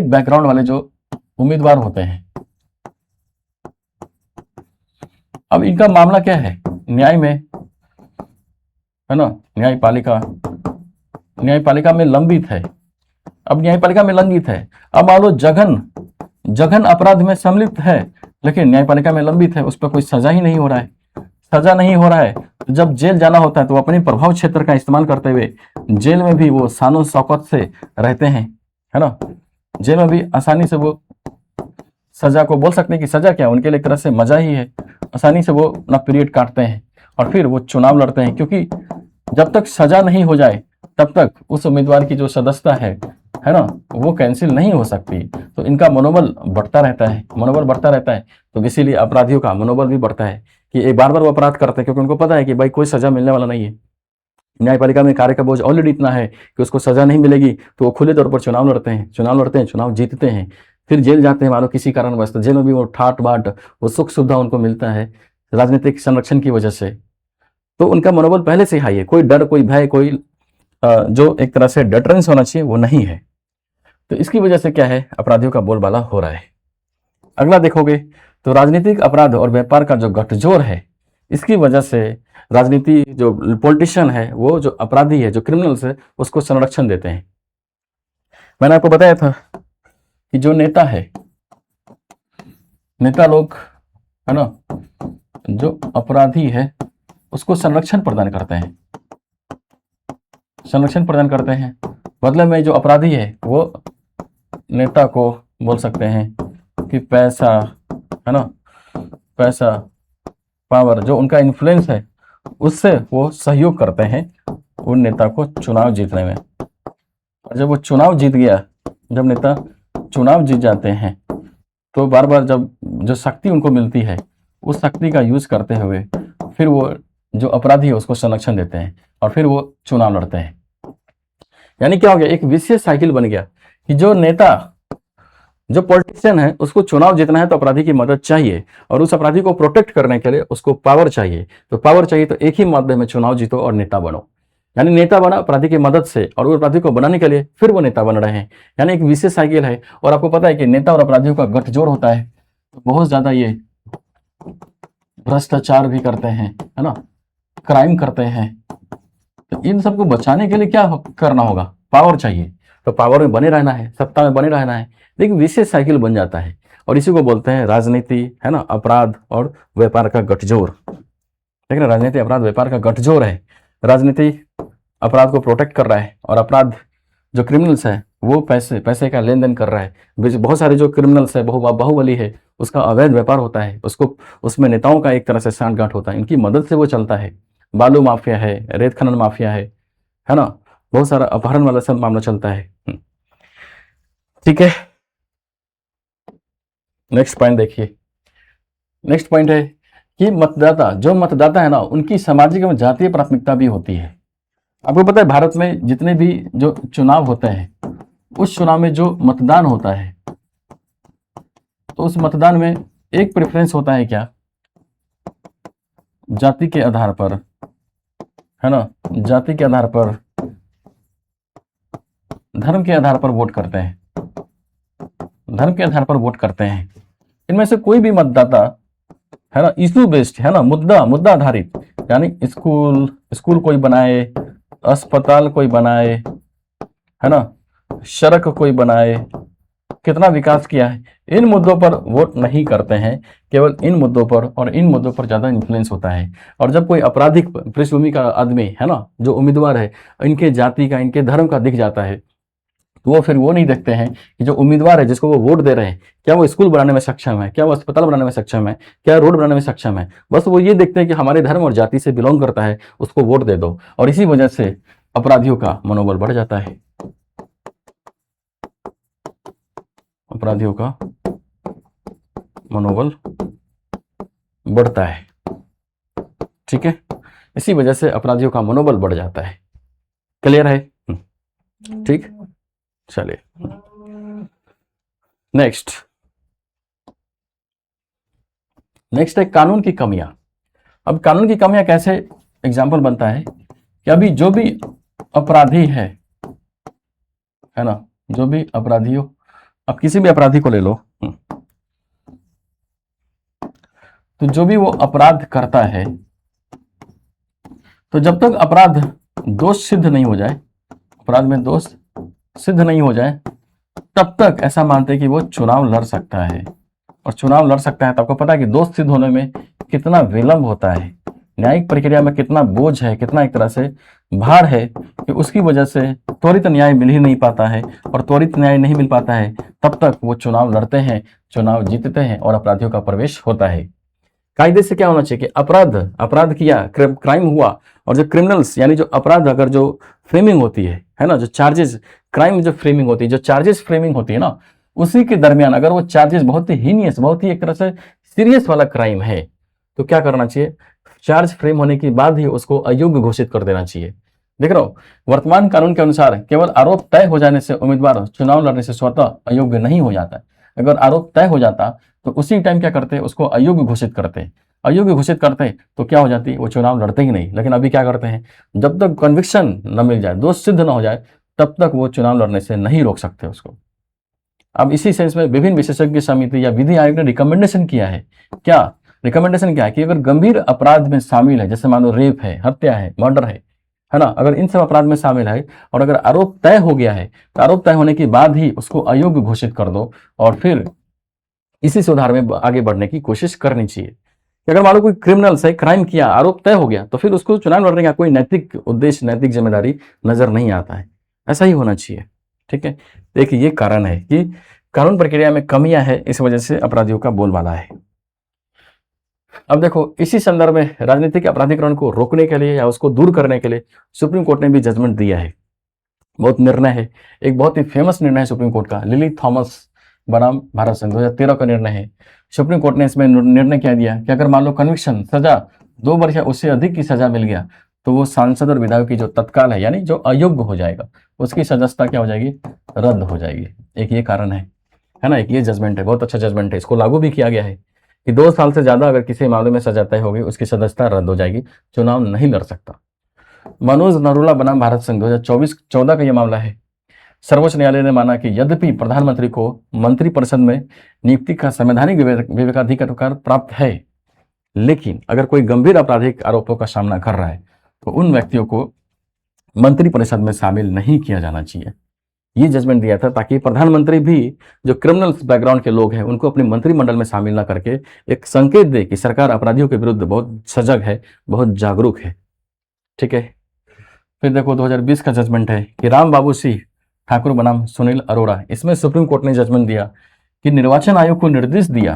बैकग्राउंड वाले जो उम्मीदवार होते हैं, अब इनका मामला क्या है, न्याय में, है ना, न्यायपालिका में लंबित है। अब न्यायपालिका में लंबित है, अब मान लो जघन अपराध में सम्मिलित है, लेकिन न्यायपालिका में लंबित है, उस पर कोई सजा ही नहीं हो रहा है, तो जब जेल जाना होता है तो अपने प्रभाव क्षेत्र का इस्तेमाल करते हुए जेल में भी वो शानो शौकत से रहते हैं, है ना, जेल में भी आसानी से वो सजा को, बोल सकते हैं कि सजा क्या, उनके लिए एक तरह से मजा ही है, आसानी से वो अपना पीरियड काटते हैं और फिर वो चुनाव लड़ते हैं, क्योंकि जब तक सजा नहीं हो जाए तब तक उस उम्मीदवार की जो सदस्यता है ना, वो कैंसिल नहीं हो सकती। तो इनका मनोबल बढ़ता रहता है, तो इसीलिए अपराधियों का मनोबल भी बढ़ता है कि एक बार वो अपराध करते हैं, क्योंकि उनको पता है कि भाई कोई सजा मिलने वाला नहीं है। न्यायपालिका में कार्य का बोझ ऑलरेडी इतना है कि उसको सजा नहीं मिलेगी, तो वो खुले तौर पर चुनाव लड़ते हैं, चुनाव जीतते हैं, फिर जेल जाते हैं, मानो किसी कारणवश, तो जेल में भी वो ठाट बाट, वो सुख सुविधा उनको मिलता है राजनीतिक संरक्षण की वजह से। तो उनका मनोबल पहले से हाई है, कोई डर, कोई भय, कोई जो एक तरह से डेटरेंस होना चाहिए वो नहीं है। तो इसकी वजह से क्या है, अपराधियों का बोलबाला हो रहा है। अगला देखोगे तो राजनीतिक अपराध और व्यापार का जो गठजोड़ है, इसकी वजह से राजनीति जो पॉलिटिशियन है, वो जो अपराधी है, जो क्रिमिनल्स है, उसको संरक्षण देते हैं। मैंने आपको बताया था कि जो नेता है, नेता लोग है ना, जो अपराधी है उसको संरक्षण प्रदान करते हैं, संरक्षण प्रदान करते हैं। मतलब में जो अपराधी है वो नेता को बोल सकते हैं कि पैसा, है ना, पैसा, पावर, जो उनका इन्फ्लुएंस है, उससे वो सहयोग करते हैं उन नेता को चुनाव जीतने में। और जब वो चुनाव जीत गया, जब नेता चुनाव जीत जाते हैं, तो बार बार जब जो शक्ति उनको मिलती है, उस शक्ति का यूज करते हुए फिर वो जो अपराधी है उसको संरक्षण देते हैं और फिर वो चुनाव लड़ते हैं। यानी क्या हो गया, एक विशेष साइकिल बन गया कि जो नेता, जो पॉलिटिशियन है, उसको चुनाव जीतना है तो अपराधी की मदद चाहिए, और उस अपराधी को प्रोटेक्ट करने के लिए उसको पावर चाहिए। तो पावर चाहिए तो एक ही माध्यम में चुनाव जीतो और नेता बनो। यानी नेता बना अपराधी की मदद से, और उस अपराधी को बनाने के लिए फिर वो नेता बन रहे हैं। यानी एक विशेष साइकिल है। और आपको पता है कि नेता और अपराधियों का गठजोड़ होता है तो बहुत ज्यादा ये भ्रष्टाचार भी करते हैं, है ना, क्राइम करते हैं। तो इन सबको बचाने के लिए क्या करना होगा, पावर चाहिए। तो पावर में बने रहना है, सत्ता में बने रहना है। लेकिन विशेष साइकिल बन जाता है, और इसी को बोलते हैं राजनीति, है ना, अपराध और व्यापार का गठजोड़। देख रहे, राजनीति अपराध व्यापार का गठजोड़ है। राजनीति अपराध को प्रोटेक्ट कर रहा है, और अपराध जो क्रिमिनल्स है वो पैसे का लेन देन कर रहा है। बहुत सारे जो क्रिमिनल्स है, बाहुबली है, उसका अवैध व्यापार होता है, उसको उसमें नेताओं का एक तरह से सांठगांठ होता है, इनकी मदद से वो चलता है। बालू माफिया है, रेत खनन माफिया है ना, बहुत सारा अपहरण वाला सब मामला चलता है। ठीक है, नेक्स्ट पॉइंट देखिए। नेक्स्ट पॉइंट है कि मतदाता, जो मतदाता है ना, उनकी सामाजिक एवं जातीय प्राथमिकता भी होती है। आपको पता है भारत में जितने भी जो चुनाव होते हैं, उस चुनाव में जो मतदान होता है, तो उस मतदान में एक प्रेफरेंस होता है क्या, जाति के आधार पर, है ना, जाति के आधार पर, धर्म के आधार पर वोट करते हैं, धर्म के आधार पर वोट करते हैं। इनमें से कोई भी मतदाता, है ना, इशू बेस्ड, है ना, मुद्दा आधारित, यानी स्कूल कोई बनाए, अस्पताल कोई बनाए, है ना, सड़क कोई बनाए, कितना विकास किया है, इन मुद्दों पर वोट नहीं करते हैं। केवल इन मुद्दों पर, और इन मुद्दों पर ज्यादा इन्फ्लुएंस होता है। और जब कोई आपराधिक पृष्ठभूमि का आदमी, है ना, जो उम्मीदवार है, इनके जाति का, इनके धर्म का दिख जाता है, तो वो फिर वो नहीं देखते हैं कि जो उम्मीदवार है जिसको वो वोट दे रहे हैं, क्या वो स्कूल बनाने में सक्षम है, क्या वो अस्पताल बनाने में सक्षम है, क्या रोड बनाने में सक्षम है। बस वो ये देखते हैं कि हमारे धर्म और जाति से बिलोंग करता है, उसको वोट दे दो। और इसी वजह से अपराधियों का मनोबल बढ़ जाता है, अपराधियों का मनोबल बढ़ता है। ठीक है, इसी वजह से अपराधियों का मनोबल बढ़ जाता है। क्लियर है? ठीक, चलिए नेक्स्ट है कानून की कमियां। अब कानून की कमियां कैसे एग्जाम्पल बनता है कि अभी जो भी अपराधी है ना, जो भी अपराधी हो, अब किसी भी अपराधी को ले लो, तो जो भी वो अपराध करता है, तो जब तक अपराध दोष सिद्ध नहीं हो जाए, अपराध में दोष सिद्ध नहीं हो जाए, तब तक ऐसा मानते हैं कि वो चुनाव लड़ सकता है। और चुनाव लड़ सकता है तो आपको पता है कि दोष सिद्ध होने में कितना विलंब होता है, न्यायिक प्रक्रिया में कितना बोझ है, कितना एक तरह से भार है, कि उसकी वजह से त्वरित न्याय मिल ही नहीं पाता है। और त्वरित न्याय नहीं मिल पाता है तब तक वो चुनाव लड़ते हैं, चुनाव जीतते हैं, और अपराधियों का प्रवेश होता है। कायदे से क्या होना चाहिए कि अपराध किया, क्राइम हुआ, और जो क्रिमिनल्स, यानी जो अपराध, अगर जो फ्रेमिंग होती है ना, जो चार्जेस, क्राइम जो फ्रेमिंग होती है, जो चार्जेस फ्रेमिंग होती है ना, उसी के दरमियान अगर वो चार्जेस बहुत ही हीनियस, बहुत ही एक तरह से सीरियस वाला क्राइम है, तो क्या करना चाहिए, चार्ज फ्रेम होने के बाद ही उसको अयोग्य घोषित कर देना चाहिए। देख रहे हो, वर्तमान कानून के अनुसार केवल आरोप तय हो जाने से उम्मीदवार चुनाव लड़ने से स्वतः अयोग्य नहीं हो जाता। अगर आरोप तय हो जाता तो उसी टाइम क्या करते, उसको अयोग्य घोषित करते। अयोग्य घोषित करते तो क्या हो जाती, वो चुनाव लड़ते ही नहीं। लेकिन अभी क्या करते हैं, जब तक कन्विक्शन न मिल जाए, दोष सिद्ध न हो जाए, तब तक वो चुनाव लड़ने से नहीं रोक सकते उसको। अब इसी सेंस में विभिन्न विशेषज्ञ समिति या विधि आयोग ने रिकमेंडेशन किया है क्या, रिकमेंडेशन क्या है कि अगर गंभीर अपराध में शामिल है, जैसे मान लो रेप है, हत्या है, मर्डर है ना, अगर इन सब अपराध में शामिल है और अगर आरोप तय हो गया है तो आरोप तय होने के बाद ही उसको अयोग्य घोषित कर दो और फिर इसी सुधार में आगे बढ़ने की कोशिश करनी चाहिए। कि अगर मान लो कोई क्रिमिनल से क्राइम किया, आरोप तय हो गया, तो फिर उसको चुनाव लड़ने का कोई नैतिक उद्देश्य, नैतिक जिम्मेदारी नजर नहीं आता है। ऐसा ही होना चाहिए। ठीक है, एक ये कारण है कि कानून प्रक्रिया में कमियां है, इस वजह से अपराधियों का बोलबाला है। अब देखो, इसी संदर्भ में राजनीतिक अपराधीकरण को रोकने के लिए या उसको दूर करने के लिए सुप्रीम कोर्ट ने भी जजमेंट दिया है। बहुत निर्णय है, एक बहुत ही फेमस निर्णय है सुप्रीम कोर्ट का, लिली थॉमस बनाम भारत संघ 2013 का निर्णय है। सुप्रीम कोर्ट ने इसमें निर्णय क्या दिया कि अगर मान लो कन्विक्शन, सजा 2 वर्ष या उससे अधिक की सजा मिल गया तो वो सांसद और विधायक की जो तत्काल है, यानी जो अयोग्य हो जाएगा, उसकी सदस्यता क्या हो जाएगी, रद्द हो जाएगी। एक ये कारण है ना, एक ये जजमेंट है, बहुत अच्छा जजमेंट है। इसको लागू भी किया गया है कि 2 साल से ज्यादा अगर किसी मामले में सजा तय होगी, उसकी सदस्यता रद्द हो जाएगी, चुनाव नहीं लड़ सकता। मनोज नरूला बनाम भारत संघ 2014 का यह मामला है। सर्वोच्च न्यायालय ने माना कि यद्यपि प्रधानमंत्री को मंत्रिपरिषद में नियुक्ति का संवैधानिक विवेकाधिकार प्राप्त है, लेकिन अगर कोई गंभीर आपराधिक आरोपों का सामना कर रहा है तो उन व्यक्तियों को मंत्रिपरिषद में शामिल नहीं किया जाना चाहिए। ये जजमेंट दिया था ताकि प्रधानमंत्री भी जो क्रिमिनल बैकग्राउंड के लोग हैं उनको अपने मंत्रिमंडल में शामिल ना करके एक संकेत दे कि सरकार अपराधियों के विरुद्ध बहुत सजग है, बहुत जागरूक है। ठीक है, फिर देखो 2020 का जजमेंट है कि राम बाबू सिंह ठाकुर बनाम सुनील अरोड़ा। इसमें सुप्रीम कोर्ट ने जजमेंट दिया कि निर्वाचन आयोग को निर्देश दिया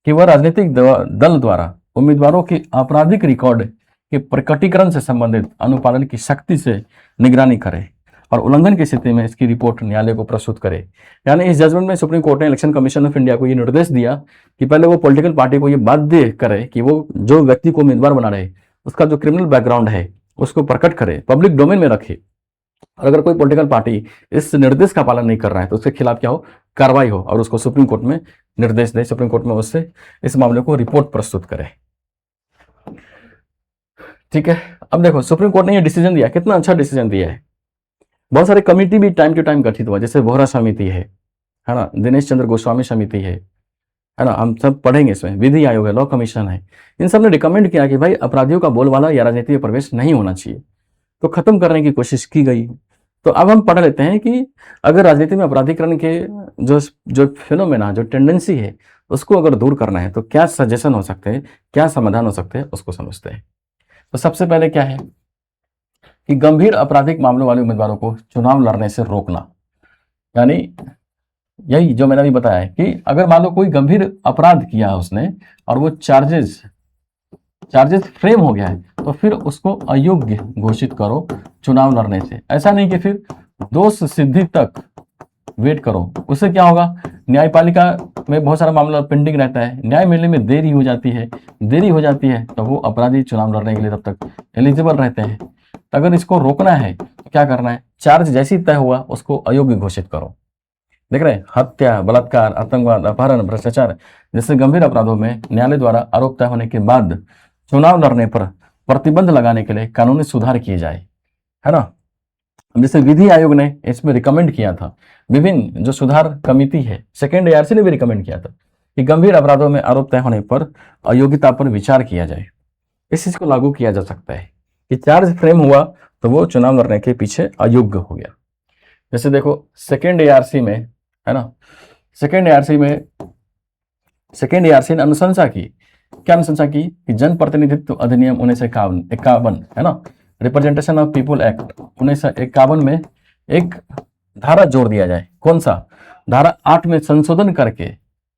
कि वह राजनीतिक दल द्वारा उम्मीदवारों के आपराधिक रिकॉर्ड के प्रकटीकरण से संबंधित अनुपालन की सख्ती से निगरानी करे और उल्लंघन की स्थिति में इसकी रिपोर्ट न्यायालय को प्रस्तुत करे। यानी इस जजमेंट में सुप्रीम कोर्ट ने इलेक्शन कमीशन ऑफ इंडिया को ये निर्देश दिया कि पहले वो पॉलिटिकल पार्टी को ये बाध्य करे कि वो जो व्यक्ति को उम्मीदवार बना रहे उसका जो क्रिमिनल बैकग्राउंड है उसको प्रकट करे, पब्लिक डोमेन में रखे। और अगर कोई पॉलिटिकल पार्टी इस निर्देश का पालन नहीं कर रहा है तो उसके खिलाफ क्या हो, कार्रवाई हो और उसको सुप्रीम कोर्ट में निर्देश दे, सुप्रीम कोर्ट में उससे इस मामले को रिपोर्ट प्रस्तुत करे। ठीक है, अब देखो सुप्रीम कोर्ट ने ये डिसीजन दिया, कितना अच्छा डिसीजन दिया है। बहुत सारे कमिटी भी टाइम टू टाइम गठित हुआ, जैसे बोहरा समिति है ना, दिनेश चंद्र गोस्वामी समिति है ना, हम सब पढ़ेंगे इसमें, विधि आयोग है, लॉ कमीशन है। इन सब ने रिकमेंड किया कि भाई अपराधियों का बोलबाला या राजनीति में प्रवेश नहीं होना चाहिए, तो खत्म करने की कोशिश की गई। तो अब हम पढ़ लेते हैं कि अगर राजनीति में अपराधीकरण के जो फिनोमेना, जो टेंडेंसी है, उसको अगर दूर करना है तो क्या सजेशन हो सकते हैं, क्या समाधान हो सकते हैं, उसको समझते हैं। तो सबसे पहले क्या है कि गंभीर आपराधिक मामलों वाले उम्मीदवारों को चुनाव लड़ने से रोकना। यानी यही जो मैंने अभी बताया है कि अगर मान लो कोई गंभीर अपराध किया है उसने और वो चार्जेस फ्रेम हो गया है तो फिर उसको अयोग्य घोषित करो चुनाव लड़ने से। ऐसा नहीं कि फिर दोष सिद्धि तक वेट करो, उससे क्या होगा, न्यायपालिका में बहुत सारा मामला पेंडिंग रहता है, न्याय मिलने में देरी हो जाती है तो वो अपराधी चुनाव लड़ने के लिए तब तक एलिजिबल रहते हैं। तो अगर इसको रोकना है तो क्या करना है, चार्ज जैसी तय हुआ उसको अयोग्य घोषित करो। देख रहे हैं, हत्या, बलात्कार, आतंकवाद, अपहरण, भ्रष्टाचार जैसे गंभीर अपराधों में न्यायालय द्वारा आरोप तय होने के बाद चुनाव लड़ने पर प्रतिबंध लगाने के लिए कानूनी सुधार किए जाए, है ना। जैसे विधि आयोग ने इसमें रिकमेंड किया था, विभिन्न जो सुधार कमेटी है, सेकेंड ARC ने भी रिकमेंड किया था कि गंभीर अपराधों में आरोप तय होने पर अयोग्यता पर विचार किया जाए। इस चीज को लागू किया जा सकता है कि चार्ज फ्रेम हुआ तो वो चुनाव लड़ने के पीछे अयोग्य हो गया। जैसे देखो सेकेंड ARC में, है ना, सेकेंड ARC ने अनुशंसा की, क्या अनुशंसा की कि जन प्रतिनिधित्व अधिनियम 1951 है ना, रिप्रेजेंटेशन ऑफ पीपुल एक्ट 1951 में एक धारा जोड़ दिया जाए। कौन सा, धारा 8 में संशोधन करके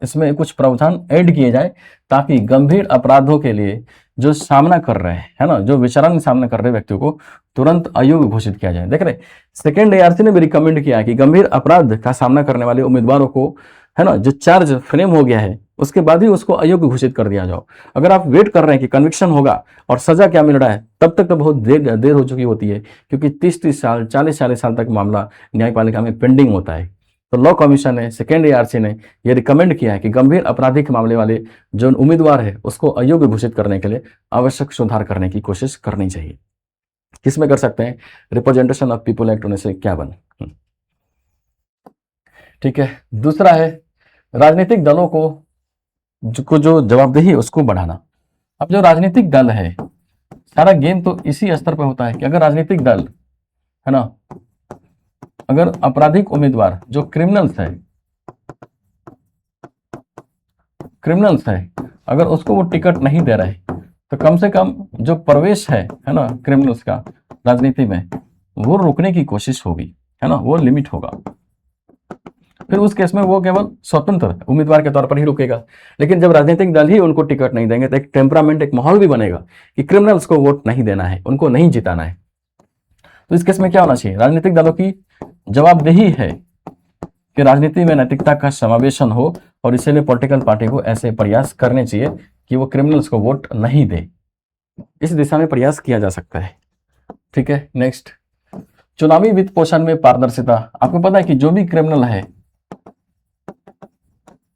इसमें कुछ प्रावधान ऐड किए जाए ताकि गंभीर अपराधों के लिए जो सामना कर रहे हैं, है ना, जो विचारण सामना कर रहे व्यक्तियों को तुरंत अयोग्य घोषित किया जाए। देख रहे, सेकेंड ARC ने भी रिकमेंड किया कि गंभीर अपराध का सामना करने वाले उम्मीदवारों को, है ना, जो चार्ज फ्रेम हो गया है उसके बाद ही उसको अयोग्य घोषित कर दिया जाओ। अगर आप वेट कर रहे हैं कि कन्विक्शन होगा और सजा क्या मिल रहा है, तब तक तो बहुत देर हो चुकी होती है, क्योंकि 30 साल 40 साल तक मामला न्यायपालिका में पेंडिंग होता है। तो लॉ कमीशन ने, सेकेंड ARC ने यह रिकमेंड किया है कि गंभीर आपराधिक मामले वाले जो उम्मीदवार है उसको अयोग्य घोषित करने के लिए आवश्यक सुधार करने की कोशिश करनी चाहिए। किसमें कर सकते हैं, रिप्रेजेंटेशन ऑफ पीपुल एक्ट 1951। ठीक है, दूसरा है राजनीतिक दलों को जो जवाबदेही है उसको बढ़ाना। अब जो राजनीतिक दल है, सारा गेम तो इसी स्तर पर होता है कि अगर राजनीतिक दल है ना, अगर आपराधिक उम्मीदवार जो क्रिमिनल्स है, अगर उसको वो टिकट नहीं दे रहे, तो कम से कम जो प्रवेश है ना क्रिमिनल्स का राजनीति में, वो रोकने की कोशिश होगी, है ना, वो लिमिट होगा। फिर उस केस में वो केवल स्वतंत्र उम्मीदवार के तौर पर ही रुकेगा। लेकिन जब राजनीतिक दल ही उनको टिकट नहीं देंगे तो एक टेम्परामेंट, एक माहौल भी बनेगा कि क्रिमिनल्स को वोट नहीं देना है, उनको नहीं जिताना है। तो इस केस में क्या होना चाहिए, राजनीतिक दलों की जवाबदेही है कि राजनीति में नैतिकता का समावेशन हो, और इसीलिए पॉलिटिकल पार्टी को ऐसे प्रयास करने चाहिए कि वो क्रिमिनल्स को वोट नहीं दे। इस दिशा में प्रयास किया जा सकता है। ठीक है, नेक्स्ट, चुनावी वित्त पोषण में पारदर्शिता। आपको पता है कि जो भी क्रिमिनल है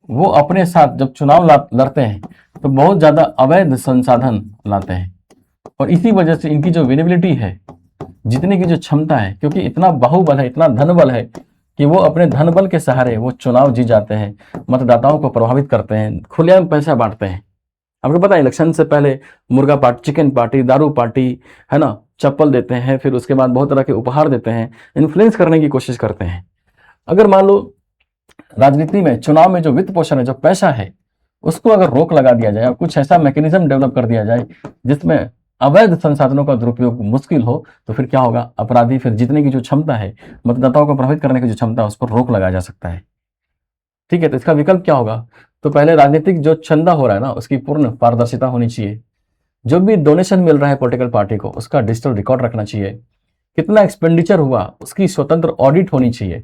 वो अपने साथ जब चुनाव लड़ते हैं तो बहुत ज्यादा अवैध संसाधन लाते हैं, और इसी वजह से इनकी जो विनेबिलिटी है, जीतने की जो क्षमता है, क्योंकि इतना बाहुबल है, इतना धनबल है कि वो अपने धनबल के सहारे वो चुनाव जीत जाते हैं, मतदाताओं को प्रभावित करते हैं, खुलेआम पैसा बांटते हैं। आपको पता है इलेक्शन से पहले मुर्गा पार्टी, चिकन पार्टी, दारू पार्टी, है ना, चप्पल देते हैं, फिर उसके बाद बहुत तरह के उपहार देते हैं, इन्फ्लुएंस करने की कोशिश करते हैं। अगर मान लो राजनीति में, चुनाव में जो वित्त पोषण है, जो पैसा है, उसको अगर रोक लगा दिया जाए, कुछ ऐसा मैकेनिज्म डेवलप कर दिया जाए जिसमें अवैध संसाधनों का दुरुपयोग मुश्किल हो, तो फिर क्या होगा, अपराधी फिर जीतने की जो क्षमता है, मतदाताओं को प्रभावित करने की जो क्षमता है, उस पर रोक लगाया जा सकता है। ठीक है, तो इसका विकल्प क्या होगा, तो पहले राजनीतिक जो चंदा हो रहा है ना, उसकी पूर्ण पारदर्शिता होनी चाहिए। जो भी डोनेशन मिल रहा है पॉलिटिकल पार्टी को, उसका डिजिटल रिकॉर्ड रखना चाहिए। कितना एक्सपेंडिचर हुआ, उसकी स्वतंत्र ऑडिट होनी चाहिए।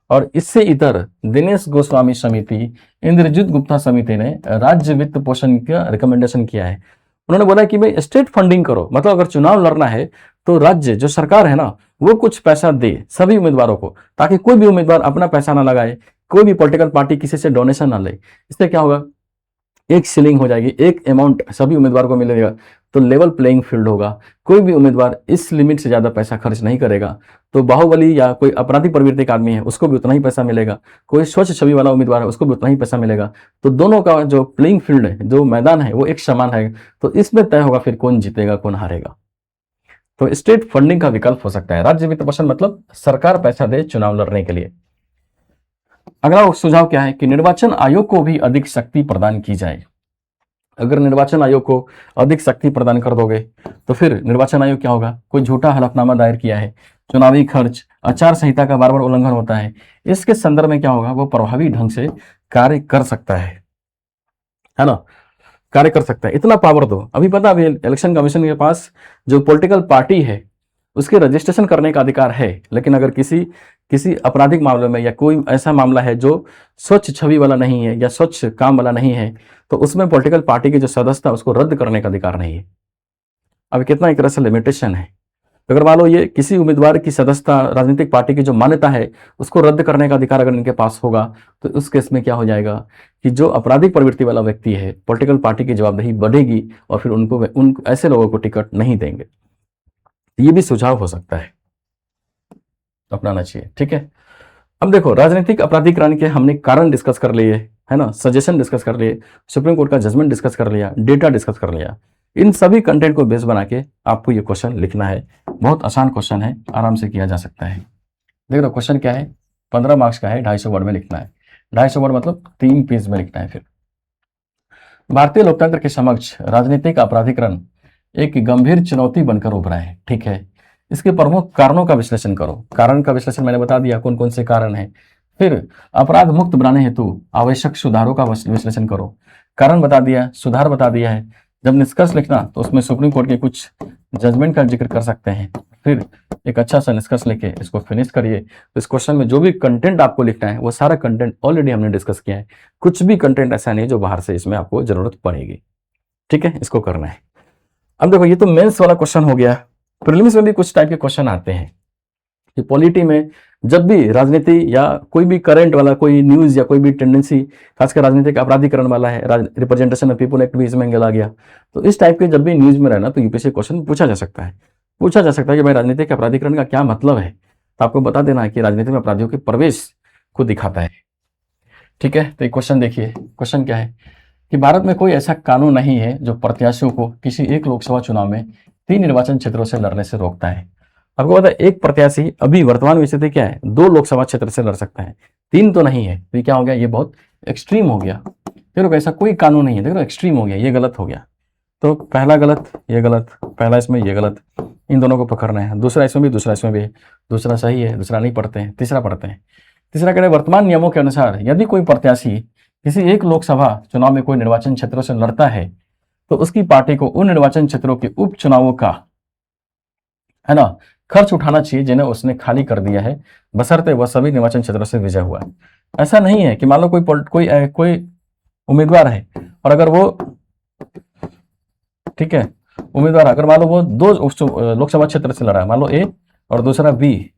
और इससे इतर दिनेश गोस्वामी समिति, इंद्रजीत गुप्ता समिति ने राज्य वित्त पोषण का रिकमेंडेशन किया है। उन्होंने बोला कि भाई स्टेट फंडिंग करो, मतलब अगर चुनाव लड़ना है तो राज्य जो सरकार है ना, वो कुछ पैसा दे सभी उम्मीदवारों को, ताकि कोई भी उम्मीदवार अपना पैसा ना लगाए, कोई भी पॉलिटिकल पार्टी किसी से डोनेशन ना ले। इससे क्या होगा, एक सीलिंग हो जाएगी, एक अमाउंट सभी उम्मीदवार को मिलेगा, तो लेवल प्लेइंग फील्ड होगा। कोई भी उम्मीदवार इस लिमिट से ज्यादा पैसा खर्च नहीं करेगा, तो बाहुबली या कोई आपराधिक प्रवृत्ति का आदमी है उसको भी उतना ही पैसा मिलेगा, कोई स्वच्छ छवि वाला उम्मीदवार है उसको भी उतना ही पैसा मिलेगा। तो दोनों का जो प्लेइंग फील्ड है, जो मैदान है, वो एक समान है। तो इसमें तय होगा फिर कौन जीतेगा कौन हारेगा। तो स्टेट फंडिंग का विकल्प हो सकता है। राज्य वित्त पोषण मतलब सरकार पैसा दे चुनाव लड़ने के लिए। अगला सुझाव क्या है कि निर्वाचन आयोग को भी अधिक शक्ति प्रदान की जाए। अगर निर्वाचन आयोग को अधिक शक्ति प्रदान कर दोगे तो फिर निर्वाचन आयोग क्या होगा, कोई झूठा हलफनामा दायर किया है, चुनावी खर्च, आचार संहिता का बार बार उल्लंघन होता है, इसके संदर्भ में क्या होगा, वो प्रभावी ढंग से कार्य कर सकता है ना, कार्य कर सकता है। इतना पावर दो। अभी पता, अभी इलेक्शन कमीशन के पास जो पॉलिटिकल पार्टी है उसके रजिस्ट्रेशन करने का अधिकार है, लेकिन अगर किसी आपराधिक मामले में या कोई ऐसा मामला है जो स्वच्छ छवि वाला नहीं है या स्वच्छ काम वाला नहीं है, तो उसमें पॉलिटिकल पार्टी की जो सदस्यता उसको रद्द करने का अधिकार नहीं है। अब कितना एक तरह से लिमिटेशन है। अगर मान लो ये किसी उम्मीदवार की सदस्यता, राजनीतिक पार्टी की जो मान्यता है, उसको रद्द करने का अधिकार अगर इनके पास होगा, तो उस केस में क्या हो जाएगा कि जो आपराधिक प्रवृत्ति वाला व्यक्ति है, पॉलिटिकल पार्टी की जवाबदेही बढ़ेगी और फिर उन ऐसे लोगों को टिकट नहीं देंगे। ये भी सुझाव हो सकता है, अपनाना चाहिए। ठीक है, अब देखो राजनीतिक अपराधीकरण के हमने कारण डिस्कस कर लिए, है ना, सजेशन डिस्कस कर लिए, सुप्रीम कोर्ट का जजमेंट डिस्कस कर लिया, डेटा डिस्कस कर लिया। इन सभी कंटेंट को बेस बना के आपको ये क्वेश्चन लिखना है। बहुत आसान क्वेश्चन है, आराम से किया जा सकता है। देख लो क्वेश्चन क्या है, 15 मार्क्स का है, 250 वर्ड में लिखना है। 250 वर्ड मतलब 3 पेज में लिखना है। फिर भारतीय लोकतंत्र के समक्ष राजनीतिक अपराधीकरण एक गंभीर चुनौती बनकर उभरा है। ठीक है, इसके प्रमुख कारणों का विश्लेषण करो। कारण का विश्लेषण मैंने बता दिया कौन कौन से कारण हैं। फिर अपराध मुक्त बनाने हेतु आवश्यक सुधारों का विश्लेषण करो। कारण बता दिया, सुधार बता दिया है। जब निष्कर्ष लिखना तो उसमें सुप्रीम कोर्ट के कुछ जजमेंट का जिक्र कर सकते हैं। फिर एक अच्छा सा निष्कर्ष लेके इसको फिनिश करिए। तो इस क्वेश्चन में जो भी कंटेंट आपको लिखना है वो सारा कंटेंट ऑलरेडी हमने डिस्कस किया है। कुछ भी कंटेंट ऐसा नहीं जो बाहर से इसमें आपको जरूरत पड़ेगी। ठीक है, इसको करना है। अब देखो ये तो मेंस वाला क्वेश्चन हो गया। प्रीलिम्स में भी कुछ टाइप के क्वेश्चन आते हैं कि पॉलिटी में जब भी राजनीति या कोई भी करंट वाला कोई न्यूज या कोई भी टेंडेंसी, खासकर राजनीतिक अपराधीकरण वाला है, रिप्रेजेंटेशन ऑफ पीपल एक्ट भी इसमें अंगल आ गया, तो इस टाइप के जब भी न्यूज में रहना तो यूपीएससी क्वेश्चन पूछा जा सकता है। कि भाई राजनीतिक अपराधीकरण का क्या मतलब है, तो आपको बता देना है कि राजनीति में अपराधियों के प्रवेश को दिखाता है। ठीक है, तो एक क्वेश्चन देखिए, क्वेश्चन क्या है कि भारत में कोई ऐसा कानून नहीं है जो प्रत्याशियों को किसी एक लोकसभा चुनाव में 3 निर्वाचन क्षेत्रों से लड़ने से रोकता है। आपको पता है एक प्रत्याशी अभी वर्तमान में स्थिति क्या है, 2 लोकसभा क्षेत्र से लड़ सकता है, 3 तो नहीं है। तो ये क्या हो गया, ये बहुत एक्सट्रीम हो गया। देखो ऐसा कोई कानून नहीं है, देखो एक्सट्रीम हो गया, ये गलत हो गया। तो पहला गलत, ये गलत, पहला इसमें ये गलत, इन दोनों को पकड़ना है। दूसरा इसमें भी, दूसरा इसमें भी, दूसरा सही है, दूसरा नहीं पढ़ते हैं, तीसरा पढ़ते हैं। तीसरा कह रहे वर्तमान नियमों के अनुसार यदि कोई प्रत्याशी किसी एक लोकसभा चुनाव में कोई निर्वाचन क्षेत्रों से लड़ता है तो उसकी पार्टी को उन निर्वाचन क्षेत्रों के उपचुनावों का, है ना, खर्च उठाना चाहिए जिन्हें उसने खाली कर दिया है, बशर्ते वह सभी निर्वाचन क्षेत्रों से विजय हुआ है। ऐसा नहीं है कि मान लो कोई उम्मीदवार है और अगर वो, ठीक है, उम्मीदवार अगर मान लो वो 2 लोकसभा क्षेत्र से लड़ा है, मान लो ए और दूसरा बी,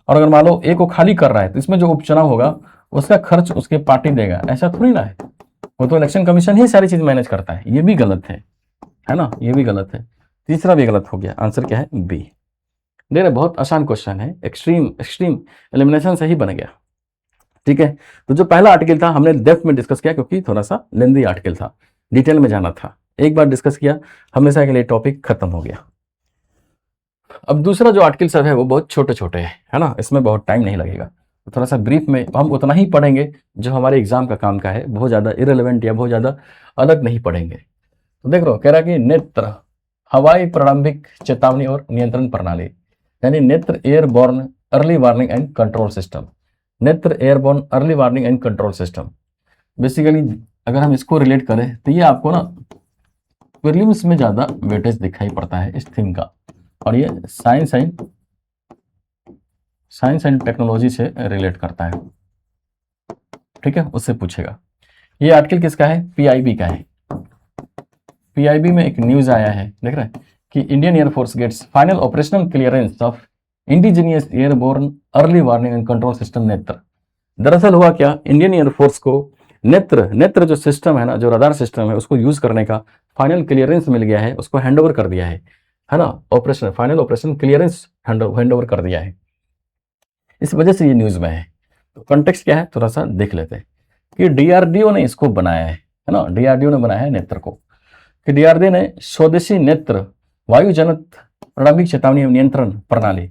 और अगर मान लो ए को खाली कर रहा है तो इसमें जो उपचुनाव होगा उसका खर्च उसके पार्टी देगा, ऐसा थोड़ी ना है। वो तो इलेक्शन कमीशन ही सारी चीज मैनेज करता है। ये भी गलत है ना, ये भी गलत है। तीसरा भी गलत हो गया। आंसर क्या है, बी। देख रहे, बहुत आसान क्वेश्चन है, एक्सट्रीम एलिमिनेशन से ही बन गया। ठीक है, तो जो पहला आर्टिकल था हमने डेप्थ में डिस्कस किया क्योंकि थोड़ा सा लेंदी आर्टिकल था, डिटेल में जाना था। एक बार डिस्कस किया, हमेशा के लिए टॉपिक खत्म हो गया। अब दूसरा जो आर्टिकल सब है वो बहुत छोटे छोटे है ना, इसमें बहुत टाइम नहीं लगेगा। तो थोड़ा सा ब्रीफ में हम उतना ही पढ़ेंगे जो हमारे एग्जाम का काम का है, बहुत ज़्यादा इरेलेवेंट या बहुत ज़्यादा अलग नहीं पढ़ेंगे। तो देख लो, कह रहा कि नेत्र हवाई प्रारंभिक चेतावनी और नियंत्रण प्रणाली, यानी Netra airborne early warning and control system. Netra airborne early warning and control system, basically अगर हम इसको रिलेट करें तो ये आपको ना प्रीलिम्स में ज़्यादा वेटेज दिखाई पड़ता है इस थीम का, और ये साइंस एंड टेक्नोलॉजी से रिलेट करता है। ठीक है, उससे पूछेगा। ये आर्टिकल किसका है, पीआईबी का है। पीआईबी में एक न्यूज आया है, देख रहे हैं कि Indian Air Force gets final operational clearance of indigenous airborne early warning and control system Netra. दरअसल हुआ क्या, इंडियन एयरफोर्स को नेत्र जो सिस्टम है ना, जो रडार सिस्टम है, उसको यूज करने का फाइनल क्लियरेंस मिल गया है, उसको हैंडओवर कर दिया है ना, फाइनल ऑपरेशन क्लियरेंस हैंडओवर कर दिया है। इस वजह से ये न्यूज में है। तो कॉन्टेक्स्ट क्या है थोड़ा सा देख लेते हैं कि डीआरडीओ ने इसको बनाया है ना, डीआरडीओ ने बनाया है नेत्र को, कि डीआरडीओ ने स्वदेशी नेत्र वायुजनित प्रारंभिक चेतावनी नियंत्रण प्रणाली